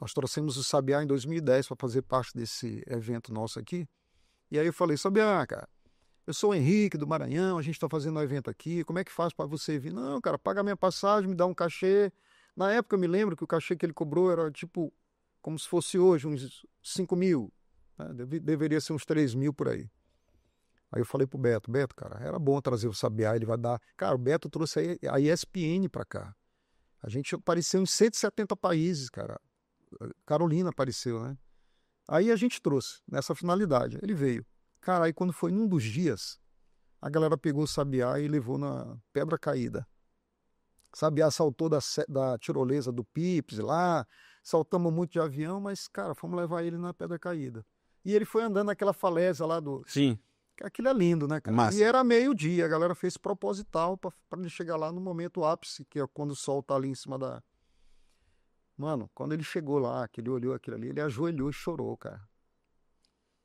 Nós trouxemos o Sabiá em 2010 para fazer parte desse evento nosso aqui. E aí eu falei, Sabiá, cara, eu sou o Henrique do Maranhão, a gente está fazendo um evento aqui, como é que faz para você vir? Não, cara, paga a minha passagem, me dá um cachê. Na época eu me lembro que o cachê que ele cobrou era tipo, como se fosse hoje, uns 5 mil. Né? Deveria ser uns 3 mil por aí. Aí eu falei pro Beto, cara, era bom trazer o Sabiá, ele vai dar... Cara, o Beto trouxe a ESPN para cá. A gente apareceu em 170 países, cara. Carolina apareceu, né? Aí a gente trouxe, nessa finalidade. Ele veio. Cara, aí quando foi num dos dias, a galera pegou o Sabiá e levou na Pedra Caída. Sabiá saltou da tirolesa do Pips lá, saltamos muito de avião, mas, cara, fomos levar ele na Pedra Caída. E ele foi andando naquela falésia lá do... Sim. Aquilo é lindo, né, cara? Massa. E era meio-dia, a galera fez proposital para ele chegar lá no momento ápice, que é quando o sol tá ali em cima da... Mano, quando ele chegou lá, que ele olhou aquilo ali, ele ajoelhou e chorou, cara.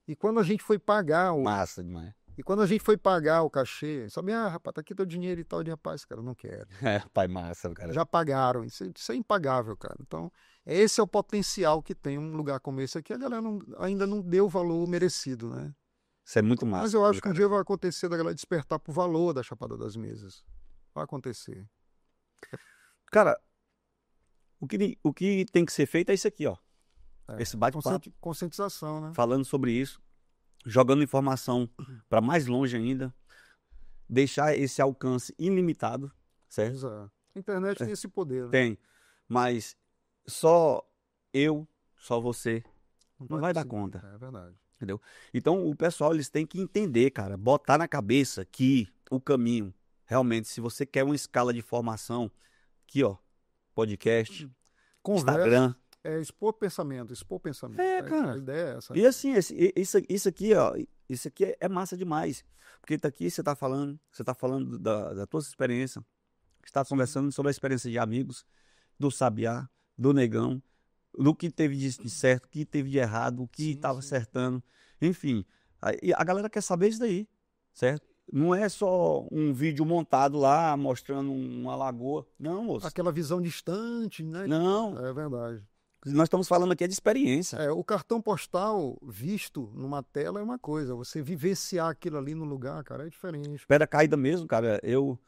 E quando a gente foi pagar Massa demais. E quando a gente foi pagar o cachê, sabe, rapaz, tá aqui teu dinheiro e tal, de rapaz, cara, não quero. Pai, massa, cara. Já pagaram, isso é impagável, cara. Então, esse é o potencial que tem um lugar como esse aqui, a galera ainda não deu o valor merecido, né? Isso é muito massa. Mas eu acho que um dia vai acontecer da galera despertar pro valor da Chapada das Mesas. Vai acontecer. Cara, o que tem que ser feito é isso aqui, ó. Esse bate-papo. Conscientização, né? Falando sobre isso, jogando informação para mais longe ainda, deixar esse alcance ilimitado, certo? Exato. A internet tem esse poder, né? Tem, mas só você, não vai dar conta. É verdade. Entendeu? Então, o pessoal, eles têm que entender, cara, botar na cabeça que o caminho, realmente, se você quer uma escala de formação, aqui, ó, podcast, Conversa, Instagram. Expor pensamento. Cara. A ideia é essa. E assim, isso aqui, ó, isso aqui é massa demais. Porque tá aqui, você tá falando da tua experiência, está conversando sobre a experiência de amigos, do Sabiá, do Negão, do que teve de certo, o que teve de errado, o que estava acertando. Enfim, a galera quer saber isso daí, certo? Não é só um vídeo montado lá, mostrando uma lagoa. Não, moço. Aquela visão distante, né? Não. É verdade. Nós estamos falando aqui de experiência. O cartão postal visto numa tela é uma coisa. Você vivenciar aquilo ali no lugar, cara, é diferente. Pedra Caída mesmo, cara. Eu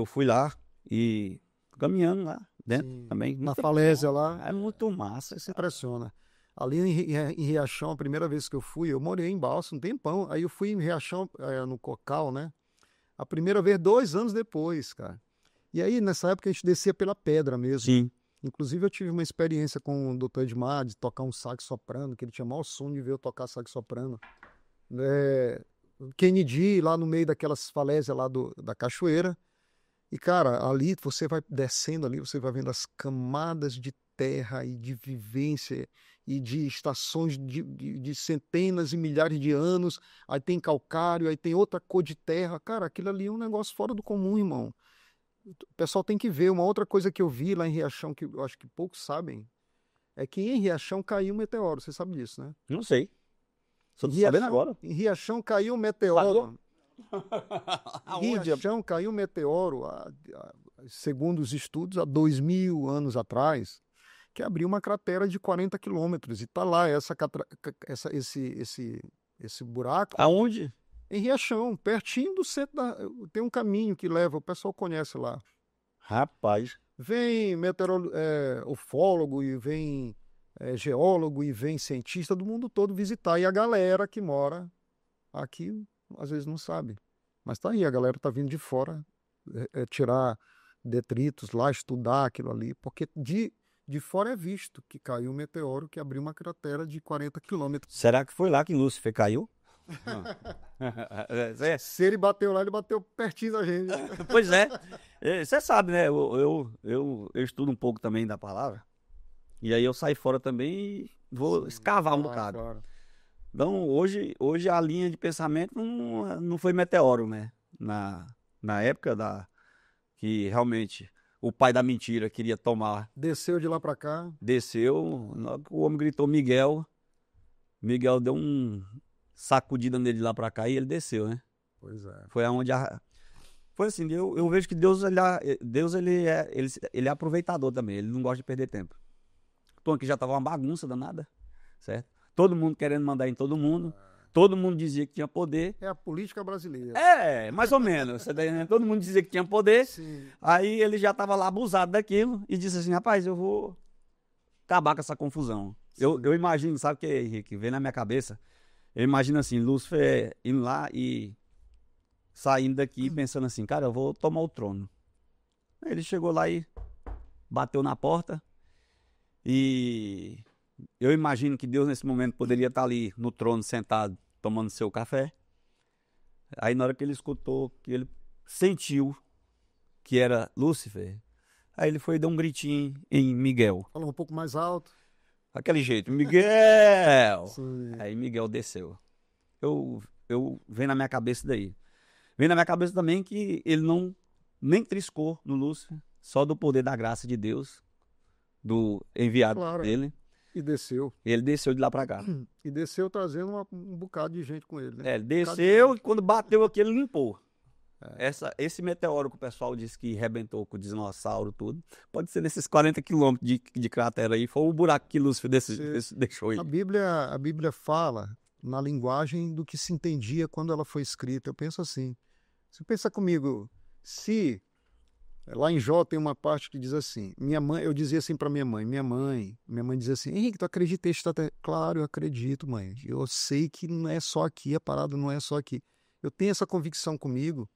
fui lá e caminhando lá dentro. Sim. Também. Na falésia lá. É muito massa. Isso impressiona. Ali em Riachão, a primeira vez que eu fui, eu morei em Balsa um tempão. Aí eu fui em Riachão, no Cocal, né? A primeira vez, 2 anos depois, cara. E aí, nessa época, a gente descia pela pedra mesmo. Sim. Inclusive, eu tive uma experiência com o Dr. Edmar de tocar um sax soprano, que ele tinha maior sonho de ver eu tocar sax soprano. Kennedy, lá no meio daquelas falésias lá da cachoeira. E, cara, ali você vai descendo ali, você vai vendo as camadas de terra e de vivência e de estações de centenas e milhares de anos. Aí tem calcário, aí tem outra cor de terra. Cara, aquilo ali é um negócio fora do comum, irmão. o pessoal tem que ver. Uma outra coisa que eu vi lá em Riachão, que eu acho que poucos sabem, é que em Riachão caiu um meteoro. Você sabe disso, né? Não sei. Só Em tô sabendo Riachão, agora. em Riachão caiu um meteoro. Em Aonde? Riachão caiu um meteoro, segundo os estudos, há 2.000 anos atrás, que abriu uma cratera de 40 quilômetros. E está lá esse buraco Aonde? em Riachão, pertinho do centro tem um caminho que leva, o pessoal conhece lá. Rapaz. Vem ufólogo e vem geólogo e vem cientista do mundo todo visitar. E a galera que mora aqui, às vezes não sabe. Mas tá aí, a galera tá vindo de fora tirar detritos lá, estudar aquilo ali, porque de fora é visto que caiu um meteoro que abriu uma cratera de 40 quilômetros. Será que foi lá que Lúcifer caiu? É. Se ele bateu lá, ele bateu pertinho da gente. Pois é. Você sabe, né? Eu estudo um pouco também da palavra. E aí eu saio fora também e vou escavar um bocado. Claro. Então, hoje a linha de pensamento não foi meteoro, né? Na época que realmente o pai da mentira queria tomar. Desceu de lá pra cá. Desceu, na hora que o homem gritou Miguel deu um sacudida nele de lá pra cá e ele desceu, né? Pois é. Foi aonde foi assim, eu vejo que Deus ele é aproveitador também, ele não gosta de perder tempo. Então aqui já tava uma bagunça danada, certo? Todo mundo querendo mandar em todo mundo. Todo mundo dizia que tinha poder. É a política brasileira. Mais ou menos. Todo mundo dizia que tinha poder. Sim. Aí ele já estava lá abusado daquilo e disse assim, rapaz, eu vou acabar com essa confusão. Eu imagino, sabe o que, Henrique? Vem na minha cabeça. Eu imagino assim, Lúcifer indo lá e saindo daqui pensando assim, cara, eu vou tomar o trono. Aí ele chegou lá e bateu na porta e eu imagino que Deus nesse momento poderia estar ali no trono sentado tomando seu café. Aí na hora que ele escutou, que ele sentiu que era Lúcifer, aí ele foi dar um gritinho em Miguel. Falou um pouco mais alto. Aquele jeito, Miguel! Sim. Aí Miguel desceu. Eu vem na minha cabeça daí. Vem na minha cabeça também que ele nem triscou no Lúcifer, só do poder da graça de Deus, do enviado dele. E desceu. Ele desceu de lá pra cá. E desceu trazendo um bocado de gente com ele, né? Ele desceu e quando bateu aqui ele limpou. Esse meteoro que o pessoal disse que arrebentou com o dinossauro tudo, pode ser nesses 40 quilômetros de cratera aí, foi o buraco que Lúcifer deixou aí. A Bíblia fala na linguagem do que se entendia quando ela foi escrita. Eu penso assim, você pensa comigo, se lá em Jó tem uma parte que diz assim, minha mãe, eu dizia assim para minha mãe dizia assim, Henrique, tu acredita em Claro, eu acredito, mãe, eu sei que não é só aqui, a parada não é só aqui. Eu tenho essa convicção comigo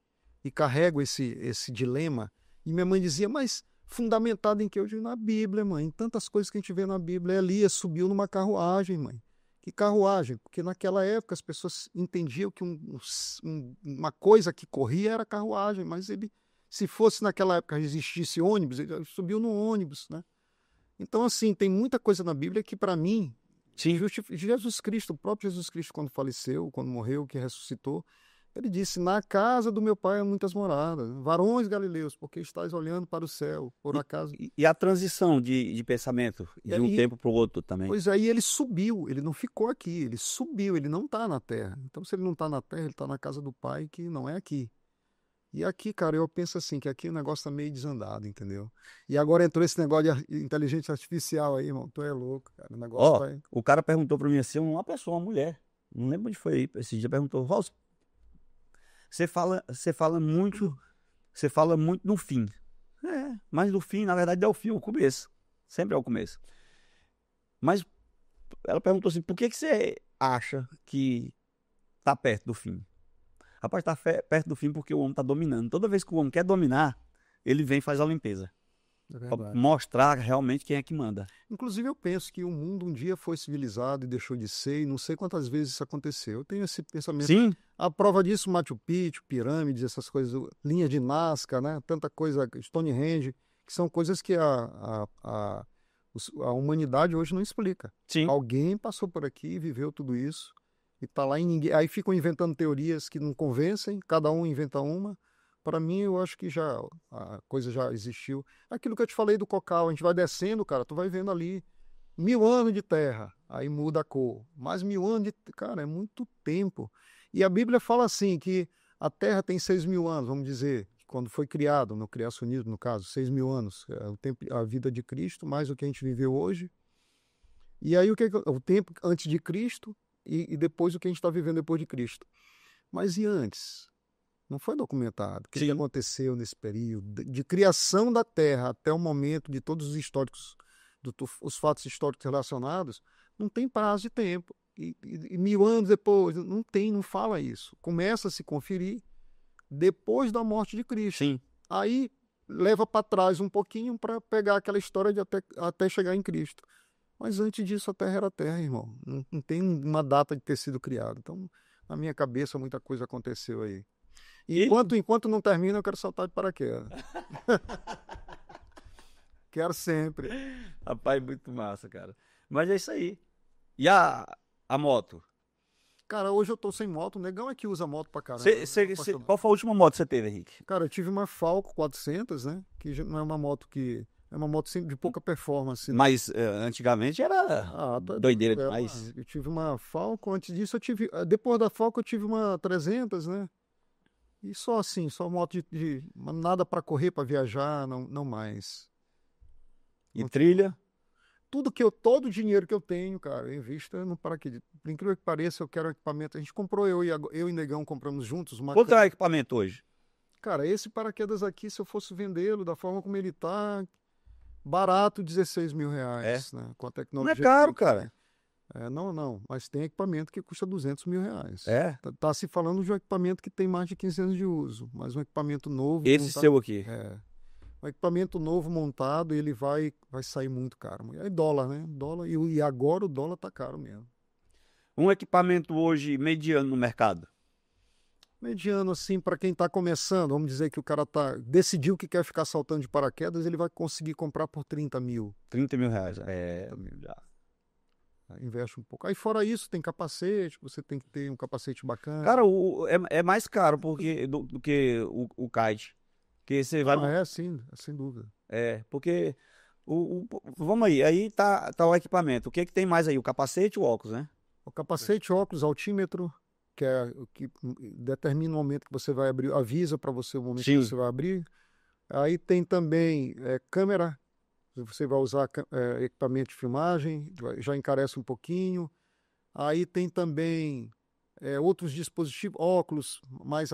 e carrego esse dilema. E minha mãe dizia, mas fundamentado em que? Eu digo, na Bíblia, mãe, em tantas coisas que a gente vê na Bíblia. Elias subiu numa carruagem, mãe. Que carruagem? Porque naquela época as pessoas entendiam que uma coisa que corria era carruagem, mas ele, se fosse naquela época existisse ônibus, ele subiu no ônibus, né? Então, assim, tem muita coisa na Bíblia que, para mim, Jesus Cristo, o próprio Jesus Cristo, quando faleceu, quando morreu, que ressuscitou, ele disse, na casa do meu pai há muitas moradas, varões galileus, porque estáis olhando para o céu, por acaso. E a transição de pensamento de um tempo para o outro também. Pois aí ele subiu, ele não ficou aqui, ele subiu, ele não está na terra. Então, se ele não está na terra, ele está na casa do pai, que não é aqui. E aqui, cara, eu penso assim, que aqui o negócio tá meio desandado, entendeu? E agora entrou esse negócio de inteligência artificial aí, irmão, tu é louco, cara, o negócio O cara perguntou para mim assim, uma pessoa, uma mulher, não lembro onde foi aí, esse dia perguntou, Valso, você fala muito no fim. Mas no fim, na verdade, é o fim, o começo. Sempre é o começo. Mas ela perguntou assim, por que você acha que tá perto do fim? Rapaz, tá perto do fim porque o homem tá dominando. Toda vez que o homem quer dominar, ele vem e faz a limpeza. Pra mostrar realmente quem é que manda. Inclusive eu penso que o mundo um dia foi civilizado e deixou de ser, e não sei quantas vezes isso aconteceu. Eu tenho esse pensamento. Sim. A prova disso, Machu Picchu, pirâmides, essas coisas, linha de Nazca, né? Tanta coisa, Stonehenge, que são coisas que a humanidade hoje não explica. Sim. Alguém passou por aqui e viveu tudo isso, e tá lá e ninguém. Aí ficam inventando teorias que não convencem, cada um inventa uma, para mim, eu acho que já a coisa já existiu. Aquilo que eu te falei do cocal, a gente vai descendo, cara, tu vai vendo ali 1000 anos de terra, aí muda a cor. Mais 1000 anos de... Cara, é muito tempo. E a Bíblia fala assim, que a terra tem 6000 anos, vamos dizer, quando foi criado, no criacionismo, no caso, 6000 anos. É o tempo, a vida de Cristo, mais o que a gente viveu hoje. E aí o tempo antes de Cristo e depois o que a gente está vivendo depois de Cristo. Mas e antes? Não foi documentado. O que aconteceu nesse período de criação da Terra até o momento de todos os históricos, os fatos históricos relacionados, não tem prazo de tempo. E 1000 anos depois, não fala isso. Começa a se conferir depois da morte de Cristo. Sim. Aí leva para trás um pouquinho para pegar aquela história de até chegar em Cristo. Mas antes disso, a Terra era Terra, irmão. Não tem uma data de ter sido criado. Então, na minha cabeça, muita coisa aconteceu aí. E enquanto não termina, eu quero saltar de paraquedas. Quero sempre. Rapaz, muito massa, cara. Mas é isso aí. E a moto? Cara, hoje eu tô sem moto. O negão é que usa moto pra caramba. Qual foi a última moto que você teve, Henrique? Cara, eu tive uma Falco 400, né? Que já não é uma moto que... É uma moto de pouca performance. Né? Mas antigamente era doideira demais. Eu tive uma Falco, antes disso eu tive... Depois da Falco eu tive uma 300, né? E só assim, só moto nada para correr, para viajar, não mais. E trilha? Todo o dinheiro que eu tenho, cara, eu invisto no paraquedas. Por incrível que pareça, eu quero um equipamento. A gente comprou, eu e Negão compramos juntos. Quanto é o equipamento hoje? Cara, esse paraquedas aqui, se eu fosse vendê-lo da forma como ele tá, barato, 16 mil reais, né? Com a tecnologia. Não é caro, cara. Não, mas tem equipamento que custa 200 mil reais. Tá se falando de um equipamento que tem mais de 15 anos de uso, mas um equipamento novo... Esse seu aqui? Um equipamento novo montado, ele vai sair muito caro. É dólar, né? Dólar, e agora o dólar tá caro mesmo. Um equipamento hoje mediano no mercado? Mediano, assim, para quem tá começando, vamos dizer que o cara decidiu que quer ficar saltando de paraquedas, ele vai conseguir comprar por 30 mil. 30 mil reais, já. Investe um pouco. Aí fora isso, tem capacete, você tem que ter um capacete bacana. Cara, é mais caro do que o kite. Que você vai... sim, sem dúvida. Porque... vamos aí tá o equipamento. O que tem mais aí? O capacete e o óculos, né? O capacete, óculos, altímetro, que é o que determina o momento que você vai abrir, avisa para você o momento que você vai abrir. Aí tem também câmera, você vai usar equipamento de filmagem, já encarece um pouquinho. Aí tem também outros dispositivos, óculos, mais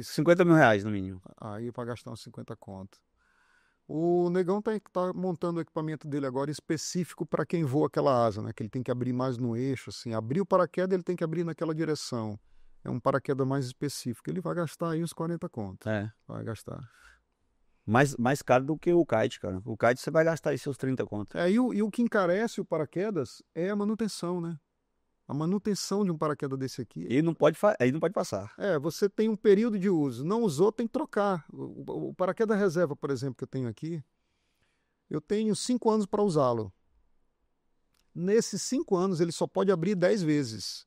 50 mil reais no mínimo. Aí para gastar uns 50 conto. O Negão tá montando o equipamento dele agora específico para quem voa aquela asa, né? Que ele tem que abrir mais no eixo, assim. Abrir o paraquedas, ele tem que abrir naquela direção. É um paraquedas mais específico. Ele vai gastar aí uns 40 conto. Vai gastar. Mais caro do que o kite, cara. O kite você vai gastar aí seus 30 conto. E o que encarece o paraquedas é a manutenção, né? A manutenção de um paraquedas desse aqui. Aí não pode passar. Você tem um período de uso. Não usou, tem que trocar. O paraquedas reserva, por exemplo, que eu tenho aqui, eu tenho 5 anos para usá-lo. Nesses 5 anos, ele só pode abrir 10 vezes.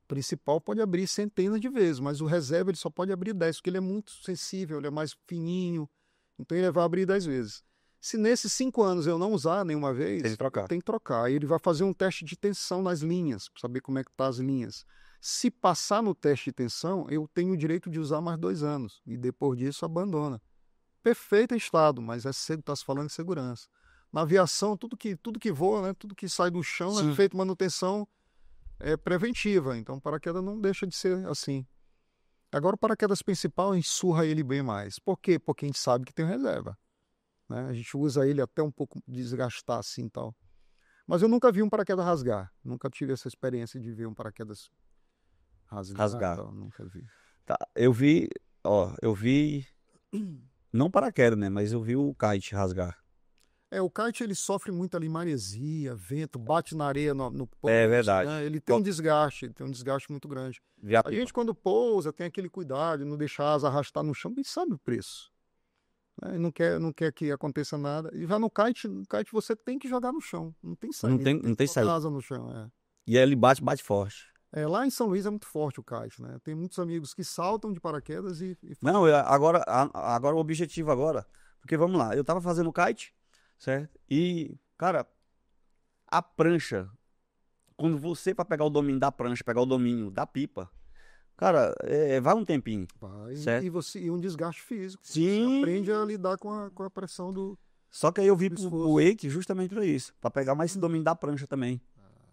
O principal pode abrir centenas de vezes, mas o reserva ele só pode abrir 10, porque ele é muito sensível, ele é mais fininho. Então ele vai abrir 10 vezes. Se nesses 5 anos eu não usar nenhuma vez, tem que trocar. Aí ele vai fazer um teste de tensão nas linhas, para saber como é que tá as linhas. Se passar no teste de tensão, eu tenho o direito de usar mais 2 anos. E depois disso, abandona. Perfeito estado, mas está se falando de segurança. Na aviação, tudo que voa, né, tudo que sai do chão é feito manutenção preventiva. Então, o paraquedas não deixa de ser assim. Agora, o paraquedas principal ensurra ele bem mais. Por quê? Porque a gente sabe que tem reserva. Né? A gente usa ele até um pouco desgastar assim e tal. Mas eu nunca vi um paraquedas rasgar. Nunca tive essa experiência de ver um paraquedas rasgar. Então, nunca vi. Tá, eu vi, não paraquedas, né? Mas eu vi o kite rasgar. O kite ele sofre muito ali, maresia, vento, bate na areia no pouso. É verdade. Né? Ele tem um desgaste muito grande. A gente quando pousa tem aquele cuidado de não deixar a asa arrastar no chão, e sabe o preço. Né? Não quer que aconteça nada. E já no kite você tem que jogar no chão. Não tem saída. Não tem saída. Asa no chão, E aí ele bate forte. Lá em São Luís é muito forte o kite, né? Tem muitos amigos que saltam de paraquedas e Não, agora o objetivo agora, porque vamos lá, eu tava fazendo kite, certo? E, cara, a prancha, quando você para pegar o domínio da prancha, pegar o domínio da pipa, cara, vai um tempinho, vai. certo? E um desgaste físico. Você Sim. aprende a lidar com a pressão do Só que aí eu vim do pro esforço. wake justamente pra isso, pra pegar mais esse domínio da prancha também.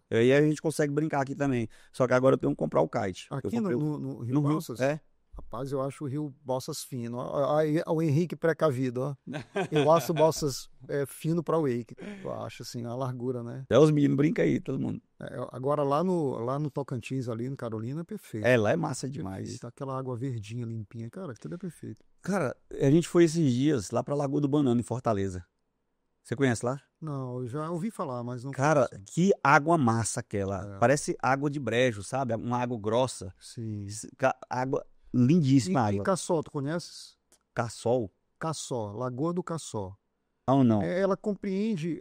E aí a gente consegue brincar aqui também. Só que agora eu tenho que comprar o kite. Eu Aqui comprei no Rio no Rio, Balsas, é. rapaz, eu acho o Rio Balsas fino. Aí o Henrique precavido, ó. Eu acho o Balsas fino para wake. Eu acho assim, a largura, né? Até os meninos brincam aí, todo mundo. Agora lá no Tocantins, ali no Carolina, é perfeito. Lá é massa demais. Perfeito. Aquela água verdinha, limpinha, cara, tudo é perfeito. Cara, a gente foi esses dias lá pra Lagoa do Banana, em Fortaleza. Você conhece lá? Não, eu já ouvi falar, mas não Cara, conheço. que água massa aquela. É. Parece água de brejo, sabe? Uma água grossa. Sim. Água lindíssima E água. Caçó, tu conheces? Cassol? Caçó, Lagoa do Caçó. Ah, não. Ela compreende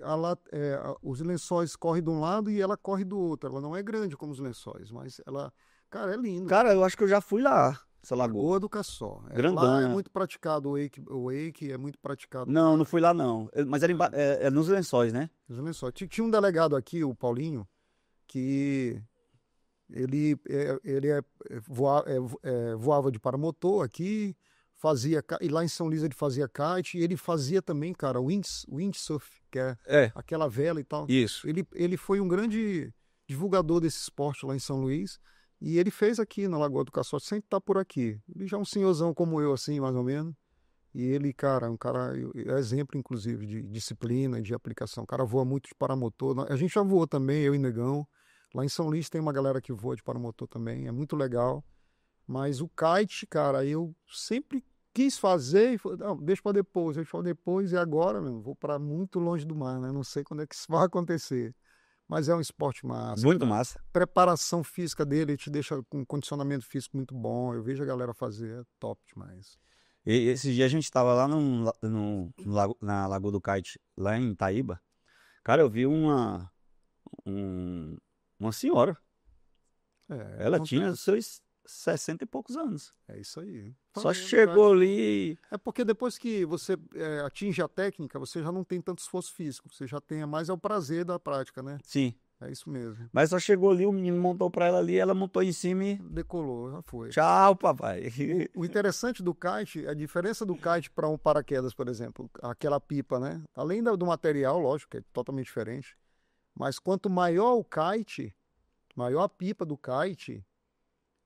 os lençóis correm de um lado e ela corre do outro. Ela não é grande como os lençóis, mas ela, cara, é lindo. Cara, eu acho que eu já fui lá, essa lagoa. Lagoa do Caçó. Lá Grandona. é muito praticado o wake é muito praticado. Não fui lá não. Mas era nos lençóis, né? Os lençóis. Tinha um delegado aqui, o Paulinho, que ele voava de paramotor aqui, e lá em São Luís ele fazia kite, e ele fazia também, cara, windsurf, que é aquela vela e tal. Isso. Ele foi um grande divulgador desse esporte lá em São Luís, e ele fez aqui na Lagoa do Caçote, sempre tá por aqui. Ele já é um senhorzão como eu, assim, mais ou menos. E ele, cara, um cara, é exemplo, inclusive, de disciplina, de aplicação. O cara voa muito de paramotor. A gente já voou também, eu e Negão. Lá em São Luís tem uma galera que voa de paramotor também, é muito legal. Mas o kite, cara, eu sempre quis fazer e falei, não, deixa para depois, e agora, meu, vou para muito longe do mar, né? Não sei quando é que isso vai acontecer. Mas é um esporte massa. Muito massa. Preparação física dele te deixa com um condicionamento físico muito bom. Eu vejo a galera fazer, é top demais. E esse dia a gente tava lá na Lagoa do Kite, lá em Itaíba. Cara, eu vi uma senhora. Ela tinha seus 60 e poucos anos. É isso aí. Só chegou ali. É porque depois que você atinge a técnica, você já não tem tanto esforço físico. Você já tem mais o prazer da prática, né? Sim. É isso mesmo. Mas só chegou ali, o menino montou pra ela ali, ela montou em cima e... Decolou, já foi. Tchau, papai. O interessante do kite, a diferença do kite para um paraquedas, por exemplo, aquela pipa, né? Além do material, lógico, que é totalmente diferente. Mas quanto maior o kite, maior a pipa do kite,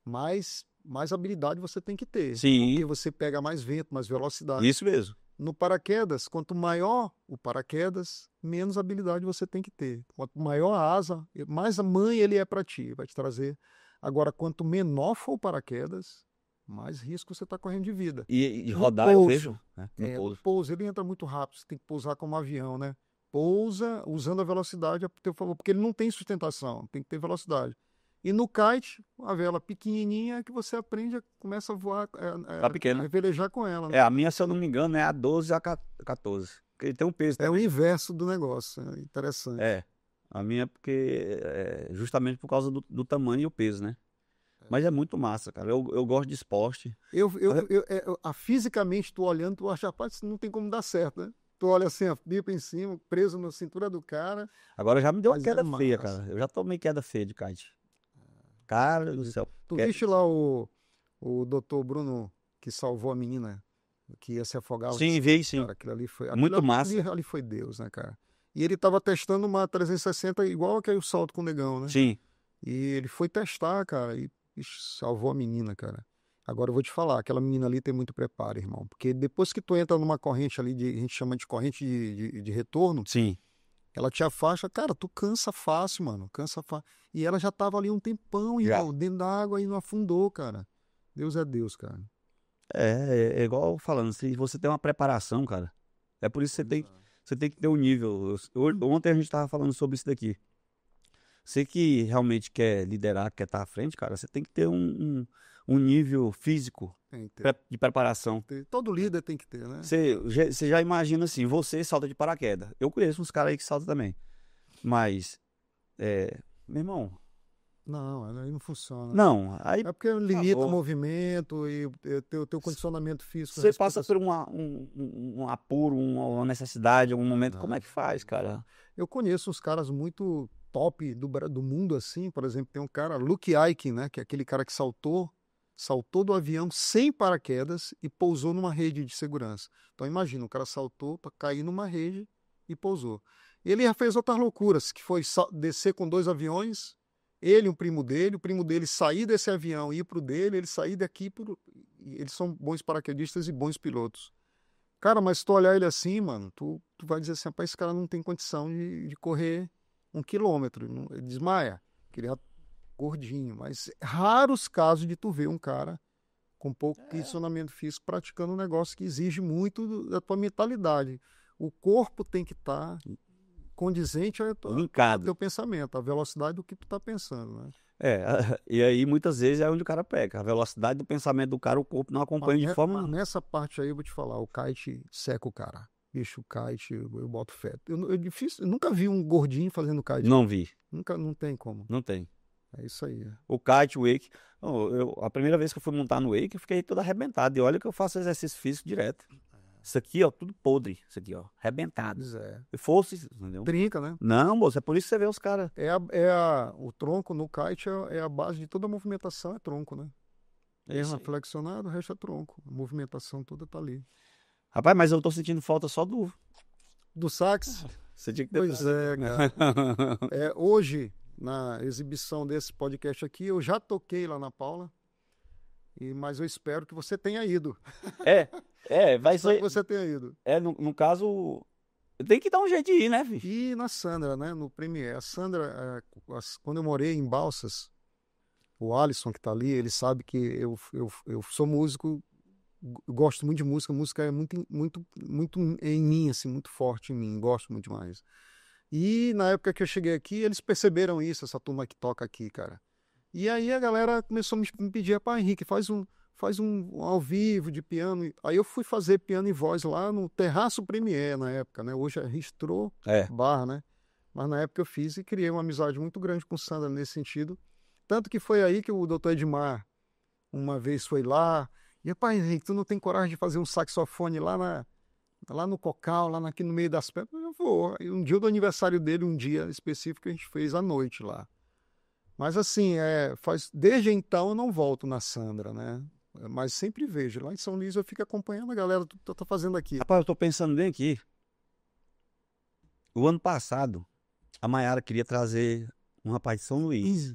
mais habilidade você tem que ter. Sim. Porque você pega mais vento, mais velocidade. Isso mesmo. No paraquedas, quanto maior o paraquedas, menos habilidade você tem que ter. Quanto maior a asa, mais a mãe ele é para ti, vai te trazer. Agora, quanto menor for o paraquedas, mais risco você está correndo de vida. E rodar, eu vejo. Né? No pouso, ele entra muito rápido, você tem que pousar como um avião, né? Pousa usando a velocidade a teu favor, porque ele não tem sustentação, tem que ter velocidade. E no kite, a vela pequenininha que você aprende, começa a voar, Tá pequena. a velejar com ela. Né? A minha, se eu não me engano, é a 12 a 14. Porque ele tem um peso. É o inverso do negócio, é interessante. A minha porque justamente por causa do tamanho e o peso, né? Mas é muito massa, cara. Eu gosto de esporte. Fisicamente, tu olhando, tu acha, rapaz, isso não tem como dar certo, né? Tu olha assim, a pipa em cima, preso na cintura do cara. Agora já me deu uma Mas queda é feia, massa. cara. Eu já tomei queda feia de kite. Cara do céu. Tu viste lá o doutor Bruno que salvou a menina que ia se afogar? Sim, vi, sim. Cara, aquilo ali foi Muito massa. Ali foi Deus, né, cara? E ele tava testando uma 360 igual aquele salto com o Negão, né? Sim. E ele foi testar, cara, e salvou a menina, cara. Agora eu vou te falar, aquela menina ali tem muito preparo, irmão. Porque depois que tu entra numa corrente ali, a gente chama de corrente de retorno, Sim. ela te afasta, cara, tu cansa fácil, mano, cansa fácil. E ela já tava ali um tempão, irmão, dentro da água e não afundou, cara. Deus é Deus, cara. É igual falando, se você tem uma preparação, cara, é por isso que você tem que ter um nível. Ontem a gente tava falando sobre isso daqui. Você que realmente quer liderar, quer estar à frente, cara, você tem que ter um nível físico de preparação. Todo líder tem que ter, né? Você já imagina assim, você salta de paraquedas. Eu conheço uns caras aí que saltam também. Mas, meu irmão, Não, aí não funciona. Não, aí É porque limita o favor. movimento e teu condicionamento físico. você passa por um apuro, uma necessidade, algum momento, como é que faz, cara? Eu conheço uns caras muito top do mundo, assim. Por exemplo, tem um cara, Luke Aiken, né? Que é aquele cara que saltou do avião sem paraquedas e pousou numa rede de segurança. Então imagina, o cara saltou para cair numa rede e pousou. Ele já fez outras loucuras, que foi descer com 2 aviões, ele e o primo dele sair desse avião e ir pro dele, ele sair daqui e eles são bons paraquedistas e bons pilotos. Cara, mas se tu olhar ele assim, mano, tu vai dizer assim, rapaz, esse cara não tem condição de correr 1 quilômetro, ele desmaia, que ele é gordinho, mas raros casos de tu ver um cara com pouco condicionamento físico praticando um negócio que exige muito da tua mentalidade. O corpo tem que estar condizente ao Linkado. teu pensamento, a velocidade do que tu tá pensando, né? E aí muitas vezes é onde o cara peca. A velocidade do pensamento do cara, o corpo não acompanha de forma. Mas nessa parte aí eu vou te falar, o kite seca o cara. Bicho, o kite, eu boto fé. Eu nunca vi um gordinho fazendo kite. Não vi, Nunca, não tem como. não tem. É isso aí. O kite, o wake. A primeira vez que eu fui montar no wake, eu fiquei todo arrebentado. E olha que eu faço exercício físico direto. Isso aqui, ó, tudo podre. Isso aqui, ó, arrebentado. Pois é. Se fosse, entendeu? Trinca, né? Não, moço, é por isso que você vê os caras. O tronco no kite é a base de toda a movimentação, é tronco, né? Perna flexionada, o resto é tronco. A movimentação toda tá ali. Rapaz, mas eu tô sentindo falta só Do sax? Você tinha que ter. Pois é, cara. Hoje, na exibição desse podcast aqui, eu já toquei lá na Paula, mas eu espero que você tenha ido. Vai Espero ser. que você tenha ido. No caso, tem que dar um jeito de ir, né, filho? E na Sandra, né? No Premiere. A Sandra, quando eu morei em Balsas, o Alisson que tá ali, ele sabe que eu sou músico, gosto muito de música. Música é muito, muito, muito em mim, assim, muito forte em mim. Gosto muito demais. E na época que eu cheguei aqui, eles perceberam isso, essa turma que toca aqui, cara. E aí a galera começou a me pedir, pá, Henrique, faz um ao vivo de piano. Aí eu fui fazer piano e voz lá no Terraço Premiere na época, né? Hoje é Ristrô Bar, né? Mas na época eu fiz e criei uma amizade muito grande com o Sandra nesse sentido. Tanto que foi aí que o Dr. Edmar uma vez foi lá. E, pá, Henrique, tu não tem coragem de fazer um saxofone lá no Cocal, aqui no meio das pedras? Eu vou. E um dia do aniversário dele, um dia específico, a gente fez à noite lá. Mas assim, desde então eu não volto na Sandra, né? Mas sempre vejo. Lá em São Luís eu fico acompanhando a galera que tá fazendo aqui. Rapaz, eu tô pensando bem aqui. O ano passado, a Maiara queria trazer um rapaz de São Luís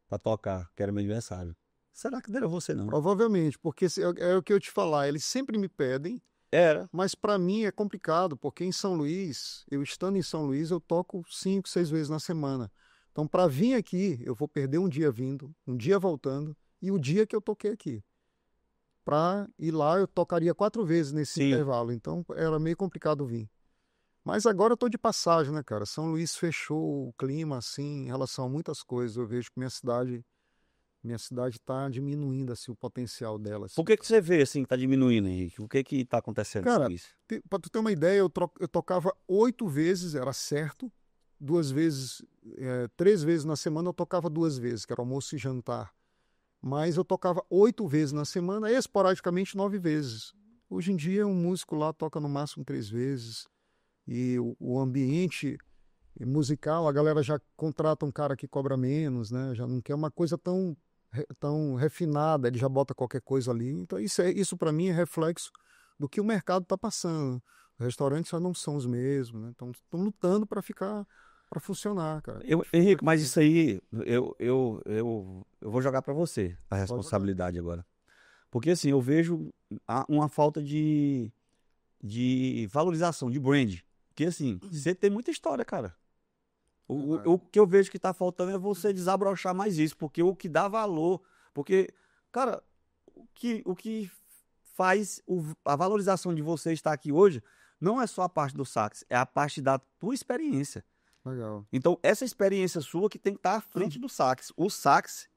pra tocar, que era meu aniversário. Será que deram você não? Provavelmente, porque é o que eu te falar, eles sempre me pedem, Era. mas para mim é complicado, porque em São Luís, eu estando em São Luís, eu toco 5, 6 vezes na semana. Então, para vir aqui, eu vou perder um dia vindo, um dia voltando, e o dia que eu toquei aqui. Para ir lá, eu tocaria 4 vezes nesse intervalo, então era meio complicado vir. Mas agora eu tô de passagem, né, cara? São Luís fechou o clima, assim, em relação a muitas coisas. Eu vejo que minha cidade tá diminuindo, assim, o potencial dela. Assim. Por que você vê, assim, que tá diminuindo, Henrique? O que tá acontecendo com isso? Pra tu ter uma ideia, eu tocava 8 vezes, era certo. 2 vezes, 3 vezes na semana eu tocava 2 vezes, que era almoço e jantar. Mas eu tocava 8 vezes na semana, esporadicamente 9 vezes. Hoje em dia, um músico lá toca no máximo 3 vezes. E o ambiente musical, a galera já contrata um cara que cobra menos, né? Já não quer uma coisa tão refinada, ele já bota qualquer coisa ali. Então, isso para mim é reflexo do que o mercado está passando. Os restaurantes já não são os mesmos, né? Então, estão lutando para funcionar, cara. Henrique, mas isso aí, eu vou jogar para você a responsabilidade agora. Porque assim, eu vejo uma falta de valorização, de brand. Porque assim, você tem muita história, cara. O que eu vejo que tá faltando é você desabrochar mais isso, porque o que dá valor, porque, cara, o que faz a valorização de você estar aqui hoje não é só a parte do sax, é a parte da tua experiência. Legal. Então, essa experiência sua que tem que estar à frente do sax. O sax,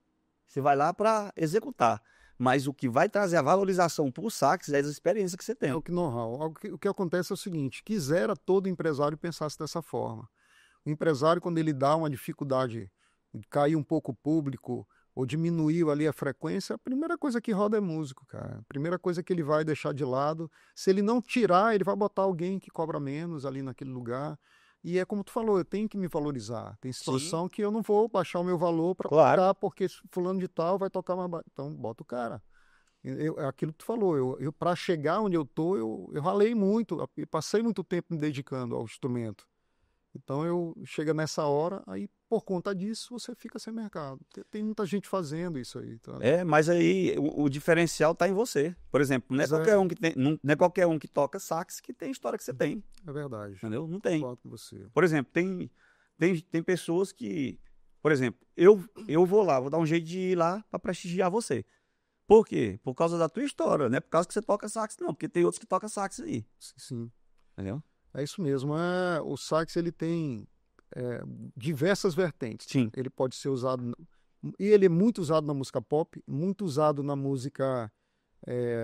você vai lá para executar. Mas o que vai trazer a valorização para o sax é a experiência que você tem. É o know-how. O que acontece é o seguinte, quisera todo empresário pensasse dessa forma. O empresário, quando ele dá uma dificuldade caiu um pouco o público, ou diminuiu ali a frequência, a primeira coisa que roda é músico, cara. A primeira coisa que ele vai deixar de lado, se ele não tirar, ele vai botar alguém que cobra menos ali naquele lugar. E é como tu falou, eu tenho que me valorizar. Tem situação que eu não vou baixar o meu valor para Claro. tocar, porque fulano de tal vai tocar mais baixo. Então, bota o cara. É aquilo que tu falou, eu para chegar onde eu tô, eu ralei muito, eu passei muito tempo me dedicando ao instrumento. Então eu chega nessa hora, aí por conta disso você fica sem mercado. Tem muita gente fazendo isso aí, tá? Mas aí o diferencial tá em você. Por exemplo, não é Pois é. qualquer um que tem, não é qualquer um que toca sax que tem a história que você tem, É verdade. entendeu? Não tem. Concordo com você. Por exemplo, tem pessoas que, por exemplo, eu vou lá, vou dar um jeito de ir lá para prestigiar você. Por quê? Por causa da tua história, não é por causa que você toca sax, não, porque tem outros que tocam sax aí, Sim. entendeu? É isso mesmo. O sax ele tem diversas vertentes. Sim. Ele pode ser usado e ele é muito usado na música pop, muito usado na música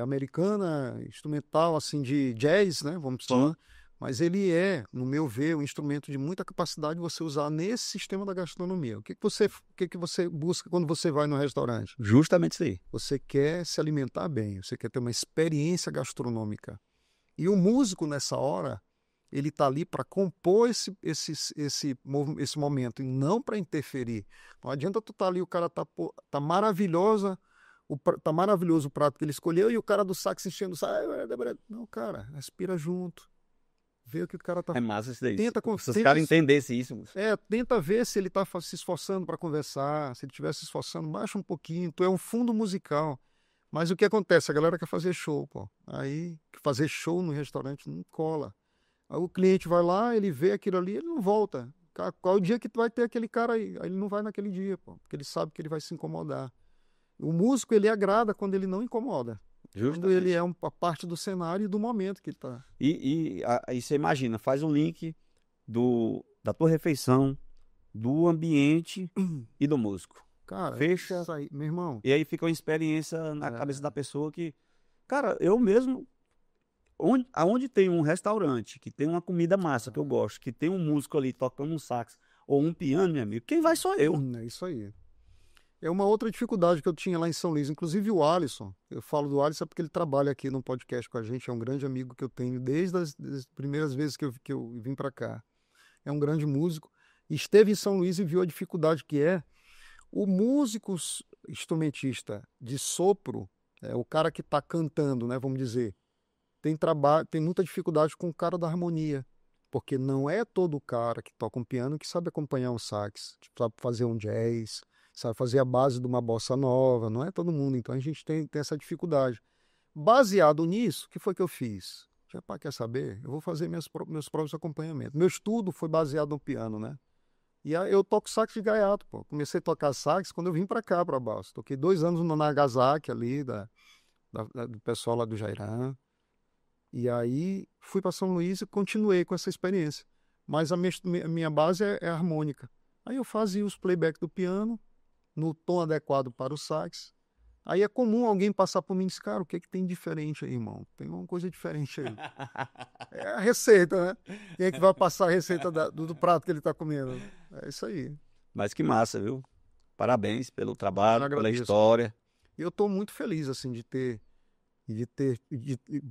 americana, instrumental, assim de jazz, né? Vamos falar. Mas ele é, no meu ver, um instrumento de muita capacidade de você usar nesse sistema da gastronomia. O que que você busca quando você vai no restaurante? Justamente isso aí. Você quer se alimentar bem, você quer ter uma experiência gastronômica. E o músico, nessa hora, ele está ali para compor esse momento e não para interferir. Não adianta tu estar ali, o cara tá maravilhoso o prato que ele escolheu e o cara do sax enchendo o saco. Não, cara, respira junto. Vê o que o cara tá fazendo. É massa isso daí. Se os tenta, caras entendessem isso. Tenta ver se ele tá se esforçando para conversar, se ele estiver se esforçando, baixa um pouquinho. Tu é um fundo musical. Mas o que acontece? A galera quer fazer show, pô. Aí, fazer show no restaurante não cola. Aí o cliente vai lá, ele vê aquilo ali, ele não volta. Qual é o dia que tu vai ter aquele cara aí? Aí ele não vai naquele dia, pô, porque ele sabe que ele vai se incomodar. O músico, ele agrada quando ele não incomoda. Justamente. Quando ele é uma parte do cenário e do momento que ele tá. E aí você imagina, faz um link da tua refeição, do ambiente e do músico. Cara, fecha isso aí, meu irmão. E aí fica uma experiência na cabeça da pessoa que, cara, eu mesmo, aonde tem um restaurante, que tem uma comida massa que eu gosto, que tem um músico ali tocando um sax ou um piano, meu amigo, quem vai sou eu. É isso aí. É uma outra dificuldade que eu tinha lá em São Luís, inclusive o Alisson. Eu falo do Alisson porque ele trabalha aqui no podcast com a gente, é um grande amigo que eu tenho desde as primeiras vezes que eu vim para cá. É um grande músico. Esteve em São Luís e viu a dificuldade que é. O músico instrumentista de sopro, o cara que está cantando, né, vamos dizer, tem muita dificuldade com o cara da harmonia, porque não é todo cara que toca um piano que sabe acompanhar um sax, sabe fazer um jazz, sabe fazer a base de uma bossa nova, não é todo mundo, então a gente tem essa dificuldade. Baseado nisso, o que foi que eu fiz? Quer saber? Eu vou fazer meus próprios acompanhamentos. Meu estudo foi baseado no piano, né? E aí eu toco sax de gaiato, pô. Comecei a tocar sax quando eu vim para cá, para Balsas. Toquei 2 anos no Nagasaki ali, do pessoal lá do Jairã. E aí fui para São Luís e continuei com essa experiência. Mas a minha base é harmônica. Aí eu fazia os playback do piano, no tom adequado para o sax. Aí é comum alguém passar por mim e dizer, cara, o que tem diferente aí, irmão? Tem uma coisa diferente aí. É a receita, né? Quem é que vai passar a receita do prato que ele está comendo? É isso aí. Mas que massa, viu? Parabéns pelo trabalho, pela história. Eu estou muito feliz, assim, de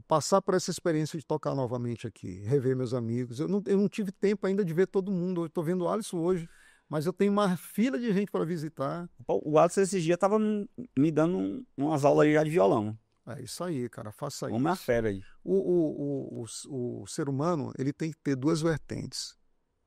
passar por essa experiência de tocar novamente aqui, rever meus amigos. Eu não tive tempo ainda de ver todo mundo. Eu estou vendo o Alisson hoje, mas eu tenho uma fila de gente para visitar. O Alisson esses dias estava me dando umas aulas já de violão. É isso aí, cara, faça isso. Uma fera aí. O ser humano, ele tem que ter 2 vertentes.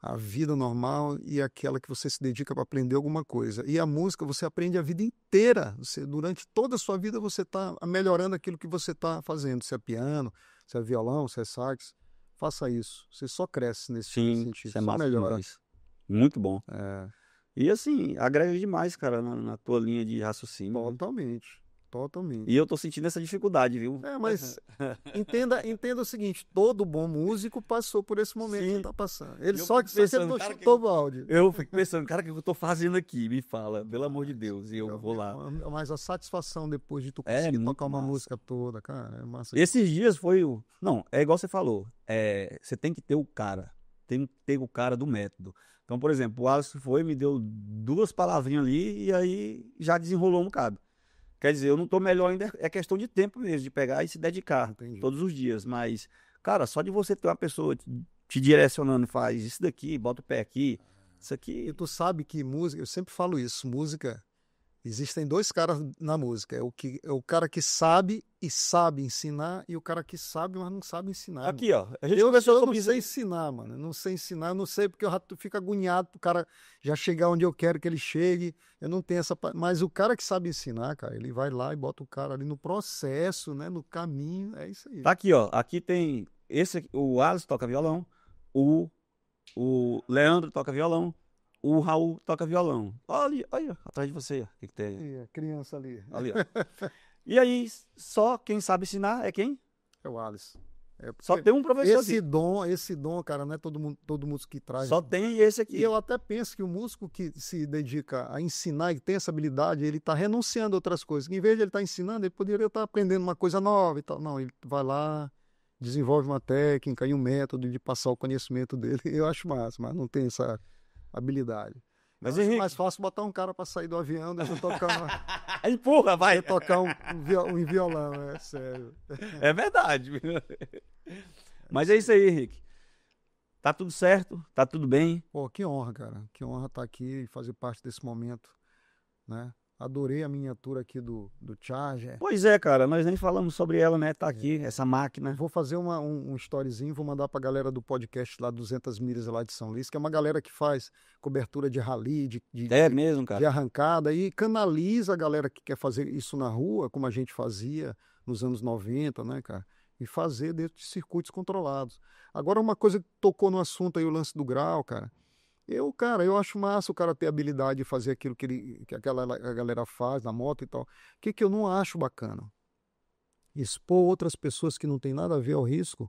A vida normal e aquela que você se dedica para aprender alguma coisa. E a música você aprende a vida inteira. Durante toda a sua vida você está melhorando aquilo que você está fazendo. Se é piano, se é violão, se é sax. Faça isso. Você só cresce nesse sentido. Isso é massa demais. Muito bom. E assim, agrega demais, cara, na tua linha de raciocínio. Totalmente. Totalmente. E eu tô sentindo essa dificuldade, viu? Mas entenda o seguinte, todo bom músico passou por esse momento que tá passando. Ele só que ele não chutou o balde. Eu fico pensando, cara, o que eu tô fazendo aqui? Me fala, pelo amor de Deus, e eu vou lá. Mas a satisfação depois de tu conseguir tocar uma música toda, cara, é massa. Esses dias foi Não, é igual você falou, você tem que ter o cara. tem que ter o cara do método. Então, por exemplo, o Alisson foi, me deu 2 palavrinhas ali e aí já desenrolou um bocado. Quer dizer, eu não tô melhor ainda, é questão de tempo mesmo, de pegar e se dedicar Entendi. todos os dias. Mas, cara, só de você ter uma pessoa te direcionando, faz isso daqui, bota o pé aqui, isso E aqui. tu sabe que música, eu sempre falo isso, música, existem 2 caras na música, é o cara que sabe e sabe ensinar e o cara que sabe, mas não sabe ensinar. Aqui, ó, a gente Eu conversou não sobre isso. sei ensinar, mano. Eu não sei ensinar, eu não sei porque eu já fico agoniado pro cara já chegar onde eu quero que ele chegue. Eu não tenho essa. Mas o cara que sabe ensinar, cara, ele vai lá e bota o cara ali no processo, né? No caminho. É isso aí. Tá aqui, ó. Aqui tem esse aqui, o Alisson toca violão, o, o Leandro toca violão, o Raul toca violão. Olha, olha, atrás de você, ó. O que que tem E a criança ali. ali, ó. E aí, só quem sabe ensinar é quem? É o Alisson. É Só porque tem um professor aqui. esse dom, cara, não é todo músico que traz. Só tem esse E aqui. eu até penso que o músico que se dedica a ensinar e tem essa habilidade, ele está renunciando a outras coisas. Em vez de ele estar ensinando, ele poderia estar aprendendo uma coisa nova e tal. Não, ele vai lá, desenvolve uma técnica e um método de passar o conhecimento dele. Eu acho massa, mas não tem essa habilidade. Mas Eu acho Henrique, mais fácil botar um cara para sair do avião do que empurra, vai. tocar um violão, é sério. É verdade. Mas é isso aí, Henrique. Tá tudo certo, tá tudo bem. Pô, que honra, cara. Que honra estar aqui e fazer parte desse momento, né? Adorei a miniatura aqui do Charger. Pois é, cara, nós nem falamos sobre ela, né? Tá aqui, essa máquina. Vou fazer um storyzinho, vou mandar pra galera do podcast lá, 200 milhas lá de São Luís, que é uma galera que faz cobertura de rally, É mesmo, de cara. arrancada e canaliza a galera que quer fazer isso na rua, como a gente fazia nos anos 90, né, cara? E fazer dentro de circuitos controlados. Agora, uma coisa que tocou no assunto aí, o lance do grau, cara. Eu acho massa o cara ter habilidade de fazer aquilo que a galera faz na moto e tal. O que eu não acho bacana? Expor outras pessoas que não tem nada a ver ao risco.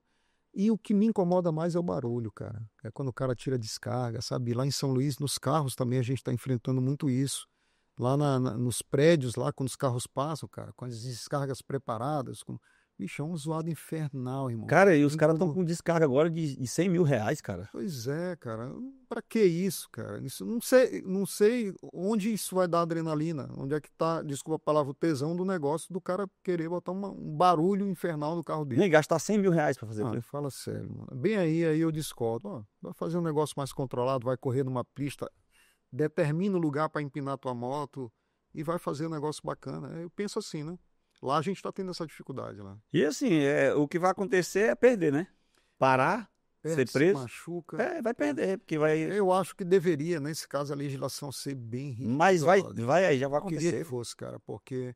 E o que me incomoda mais é o barulho, cara. É quando o cara tira descarga, sabe? Lá em São Luís, nos carros também a gente está enfrentando muito isso. Lá nos prédios, lá quando os carros passam, cara, com as descargas preparadas, bicho, é um zoado infernal, irmão. Cara, e os Tem caras estão como- com descarga agora de 100 mil reais, cara. Pois é, cara. Pra que isso, cara? Isso não sei onde isso vai dar adrenalina. Onde é que tá, desculpa a palavra, o tesão do negócio do cara querer botar um barulho infernal no carro dele. Nem gastar 100 mil reais pra fazer. Ah, fala sério, mano. Bem aí eu discordo. Ó, vai fazer um negócio mais controlado, vai correr numa pista, determina o lugar para empinar tua moto e vai fazer um negócio bacana. Eu penso assim, né? Lá a gente tá tendo essa dificuldade lá. E assim, o que vai acontecer é perder, né? Parar, ser Se preso. machuca. É, vai perder, porque vai. Eu acho que deveria, nesse caso, a legislação ser bem Mas vai, rigorosa. aí, já vai Eu queria acontecer. que fosse, cara, porque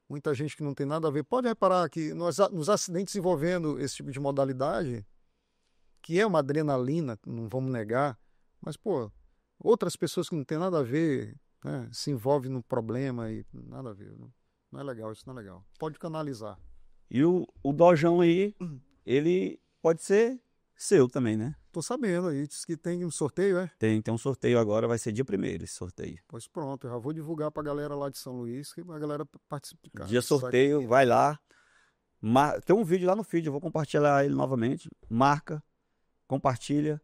muita gente que não tem nada a ver. Pode reparar que nos acidentes envolvendo esse tipo de modalidade, que é uma adrenalina, não vamos negar, mas, pô, outras pessoas que não tem nada a ver, né, se envolvem no problema e nada a ver. Não é legal, isso não é legal. Pode canalizar. E o dojão aí, ele pode ser seu também, né? Tô sabendo aí, diz que tem um sorteio, é? Tem um sorteio agora, vai ser dia 1º esse sorteio. Pois pronto, eu já vou divulgar pra galera lá de São Luís, que a galera participe. Cara, Dia isso sorteio, aqui- vai lá. Tem um vídeo lá no feed, eu vou compartilhar ele novamente. Marca, compartilha.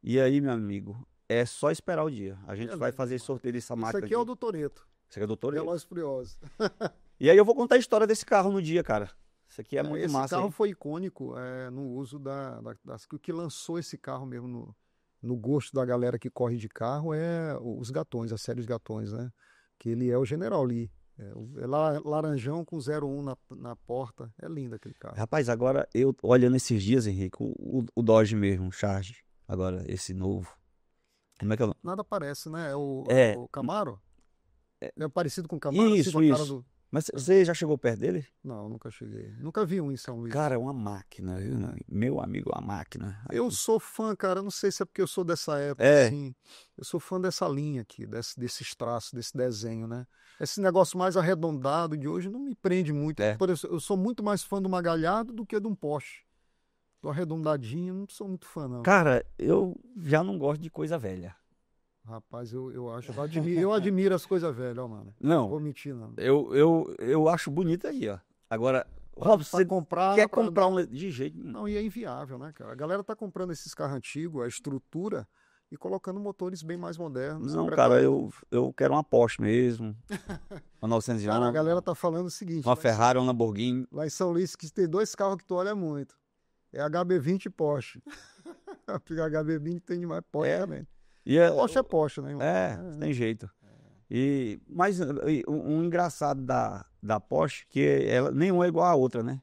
E aí, meu amigo, é só esperar o dia. A gente vai fazer esse sorteio dessa Isso máquina aqui é o do Toretto, Esse aqui é do Toretto. Velozes e Furiosos. E aí eu vou contar a história desse carro no dia, cara. Isso aqui é muito Esse massa. carro Aí. foi icônico no uso o que lançou esse carro mesmo no gosto da galera que corre de carro é os Gatões, a série Os Gatões, né? Que ele é o General Lee. Laranjão com 01 na porta. É lindo aquele carro. Rapaz, agora eu olhando esses dias, Henrique, o Dodge mesmo, o Charge, agora esse novo. Como é que é o nome? Nada parece, né? É. O Camaro? É parecido com o Camaro? Isso, com a cara isso. Mas você já chegou perto dele? Não, nunca cheguei. Nunca vi um em São Luís. Cara, é uma máquina, viu? Meu amigo, uma máquina. Eu sou fã, cara, não sei se é porque eu sou dessa época, É. assim. Eu sou fã dessa linha aqui, desses traços, desse desenho, né? Esse negócio mais arredondado de hoje não me prende muito. É. Por exemplo, eu sou muito mais fã de uma Gallardo do que de um Porsche. Do arredondadinho, não sou muito fã, não. Cara, eu já não gosto de coisa velha. Rapaz, eu acho, eu admiro as coisas velhas, ó, mano. Não Não, vou mentir, não. eu acho bonito aí, ó. Agora, Robson, você comprar. quer comprar um de jeito nenhum. Não, e é inviável, né, cara? A galera tá comprando esses carros antigos, a estrutura, e colocando motores bem mais modernos. Não, cara, eu quero uma Porsche mesmo. Uma Cara, a 911, galera tá falando o seguinte: uma Ferrari, uma Lamborghini. lá em São Luís que tem dois carros que tu olha muito. É HB20 e Porsche. Porque HB20 tem demais Porsche É. também. E Porsche é Porsche, né, irmão? tem jeito. Mas um engraçado da Porsche, que ela nenhuma é igual à outra, né?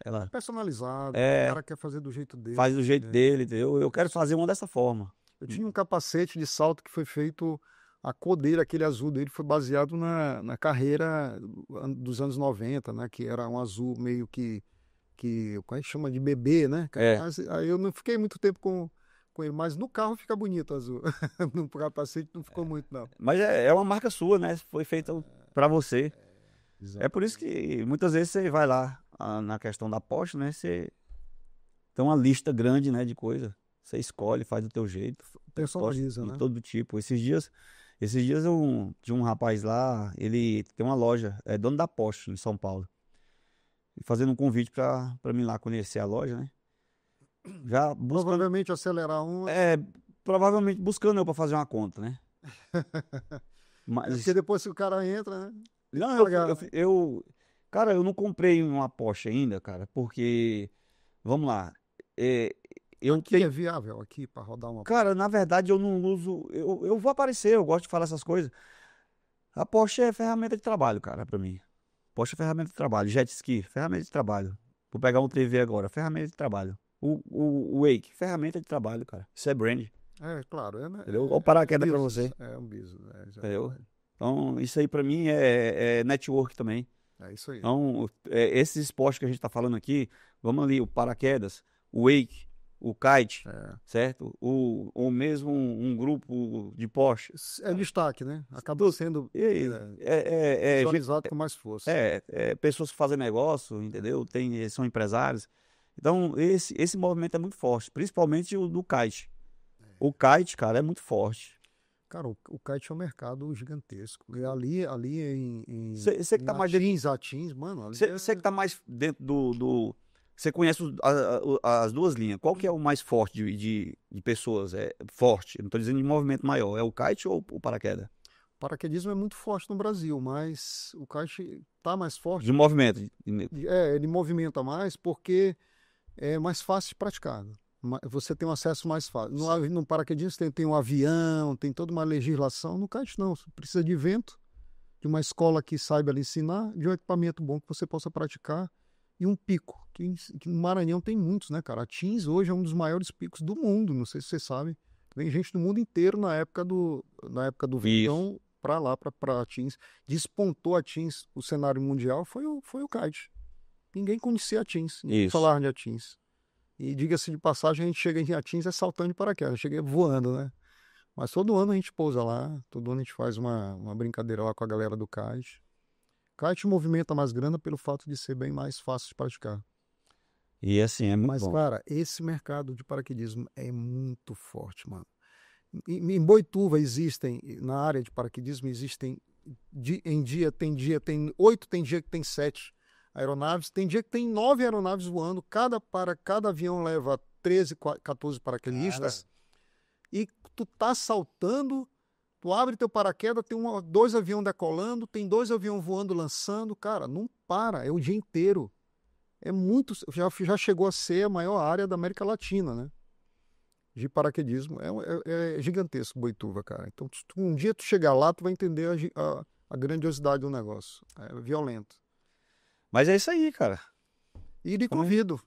Ela Personalizado, É. o cara quer fazer do jeito dele. faz do jeito né? dele, entendeu? Eu quero fazer uma dessa forma. Eu tinha um capacete de salto que foi feito, a cor dele, aquele azul dele, foi baseado na carreira dos anos 90, né? Que era um azul meio que como é que chama? De bebê, né? É. Mas, aí eu não fiquei muito tempo com ele, mas no carro fica bonito azul. No capacete não ficou muito, não. Mas é uma marca sua, né? Foi feita pra você. É por isso que muitas vezes você vai lá na questão da Porsche, né? Você tem uma lista grande, né, de coisa. Você escolhe, faz do teu jeito. Personaliza, De né? todo tipo. Esses dias tinha um rapaz lá, ele tem uma loja, é dono da Porsche em São Paulo. E fazendo um convite pra mim lá conhecer a loja, né? Já buscando, Provavelmente acelerar um. provavelmente buscando eu pra fazer uma conta, né? Mas Porque depois que o cara entra, né? não, Pagar. cara, eu não comprei uma Porsche ainda, cara, porque vamos lá, eu Aqui tenho, é viável aqui para rodar uma. cara, na verdade eu não uso, eu vou aparecer, eu gosto de falar essas coisas. A Porsche é ferramenta de trabalho, cara, pra mim. Porsche é ferramenta de trabalho, jet ski, ferramenta de trabalho. Vou pegar um TV agora, ferramenta de trabalho. O Wake, ferramenta de trabalho, cara. Isso é brand, É, claro, né? entendeu? Olha o paraquedas pra business, você, É um business, entendeu? Então, isso aí pra mim é network também. É isso aí. Então, esses esportes que a gente tá falando aqui, vamos ali, o paraquedas, o wake, o kite, certo? Ou mesmo um grupo de Porsche. É destaque, né? Acaba sendo visualizado com mais força. Pessoas que fazem negócio, entendeu? São empresários. Então, esse movimento é muito forte, principalmente o do kite. O kite, cara, é muito forte. Cara, o kite é um mercado gigantesco. E ali em Você que tá mais dentro. Atins, mano. Ali Você que tá mais dentro do. Você conhece as duas linhas. Qual que é o mais forte de pessoas? É forte. Eu não tô dizendo de movimento maior. É o kite ou o paraquedas? O paraquedismo é muito forte no Brasil, mas o kite tá mais forte. De movimento. Ele movimenta mais porque é mais fácil de praticar. Você tem um acesso mais fácil. No paraquedismo tem um avião, tem toda uma legislação. No kite não, você precisa de vento, de uma escola que saiba lhe ensinar, de um equipamento bom que você possa praticar e um pico, que no Maranhão tem muitos, né, cara? Atins hoje é um dos maiores picos do mundo, não sei se você sabe. Vem gente do mundo inteiro na época do verão para lá, para Atins. Despontou Atins, o cenário mundial foi o kite. Ninguém conhecia Atins, ninguém falava de Atins. E diga-se de passagem, a gente chega em Atins saltando de paraquedas, chega voando, né? Mas todo ano a gente pousa lá, todo ano a gente faz uma brincadeira lá com a galera do kite. Kite movimenta mais grana pelo fato de ser bem mais fácil de praticar. E assim, é muito bom. Mas, cara, esse mercado de paraquedismo é muito forte, mano. Em Boituva na área de paraquedismo, tem 8, tem dia que tem 7 aeronaves, tem dia que tem 9 aeronaves voando, cada avião leva 13, 14 paraquedistas, e tu tá saltando, tu abre teu paraquedas, tem 2 aviões decolando, tem 2 aviões voando, lançando, cara, não para, é o dia inteiro. É muito, já chegou a ser a maior área da América Latina, né? De paraquedismo. É gigantesco Boituva, cara. Então, um dia tu chegar lá, tu vai entender a grandiosidade do negócio. É violento. Mas é isso aí, cara. E lhe convido.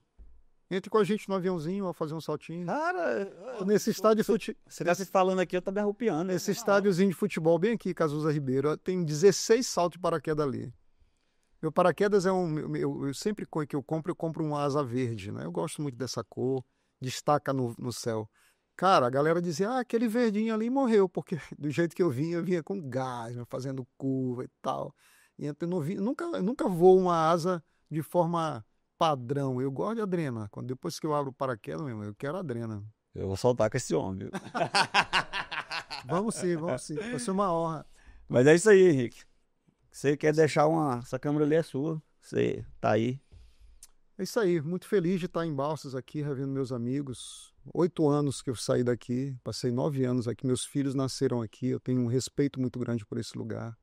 Entre com a gente no aviãozinho, a fazer um saltinho. Cara, nesse estádio de futebol. Você tá se falando aqui, eu tô me arrupiando. Nesse estádiozinho de futebol, bem aqui, Cazuza Ribeiro, tem 16 saltos de paraquedas ali. Meu paraquedas eu sempre que eu compro uma asa verde, né? Eu gosto muito dessa cor, destaca no céu. Cara, a galera dizia, aquele verdinho ali morreu, porque do jeito que eu vinha com gás, né? Fazendo curva e tal. E eu nunca voo uma asa de forma padrão. Eu gosto de adrena. Depois que eu abro o paraquedas, meu irmão, eu quero adrena. Eu vou soltar com esse homem, viu? Vamos sim. Vai ser uma honra. Mas é isso aí, Henrique. Você quer deixar essa câmera ali é sua. Você tá aí. É isso aí, muito feliz de estar em Balsas aqui, revendo meus amigos. 8 anos que eu saí daqui, passei 9 anos aqui, meus filhos nasceram aqui, eu tenho um respeito muito grande por esse lugar.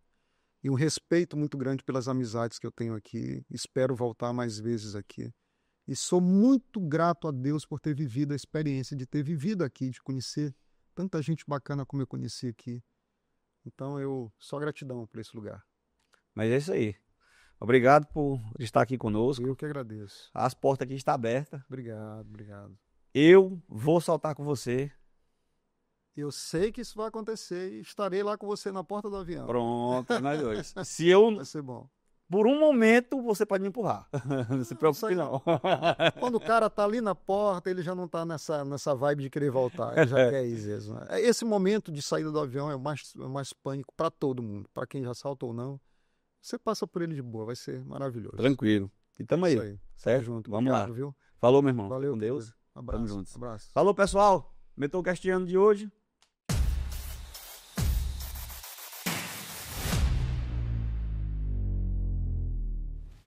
E um respeito muito grande pelas amizades que eu tenho aqui. Espero voltar mais vezes aqui. E sou muito grato a Deus por ter vivido a experiência de ter vivido aqui, de conhecer tanta gente bacana como eu conheci aqui. Então, eu só gratidão por esse lugar. Mas é isso aí. Obrigado por estar aqui conosco. Eu que agradeço. As portas aqui estão abertas. Obrigado, obrigado. Eu vou soltar com você. Eu sei que isso vai acontecer e estarei lá com você na porta do avião. Pronto, nós dois. Se eu, Vai ser bom. por um momento, você pode me empurrar. Não se preocupe, não. Quando o cara tá ali na porta, ele já não tá nessa vibe de querer voltar. Ele já quer ir mesmo. Esse momento de saída do avião é o mais pânico para todo mundo. Para quem já salta ou não. Você passa por ele de boa, vai ser maravilhoso. Tranquilo. E tamo aí, Isso aí. certo? Junto. Vamos Obrigado, lá. Viu? Falou, meu irmão. Valeu. Com Deus. Abraço. Tamo juntos. Abraço. Falou, pessoal. Metalcastiano de hoje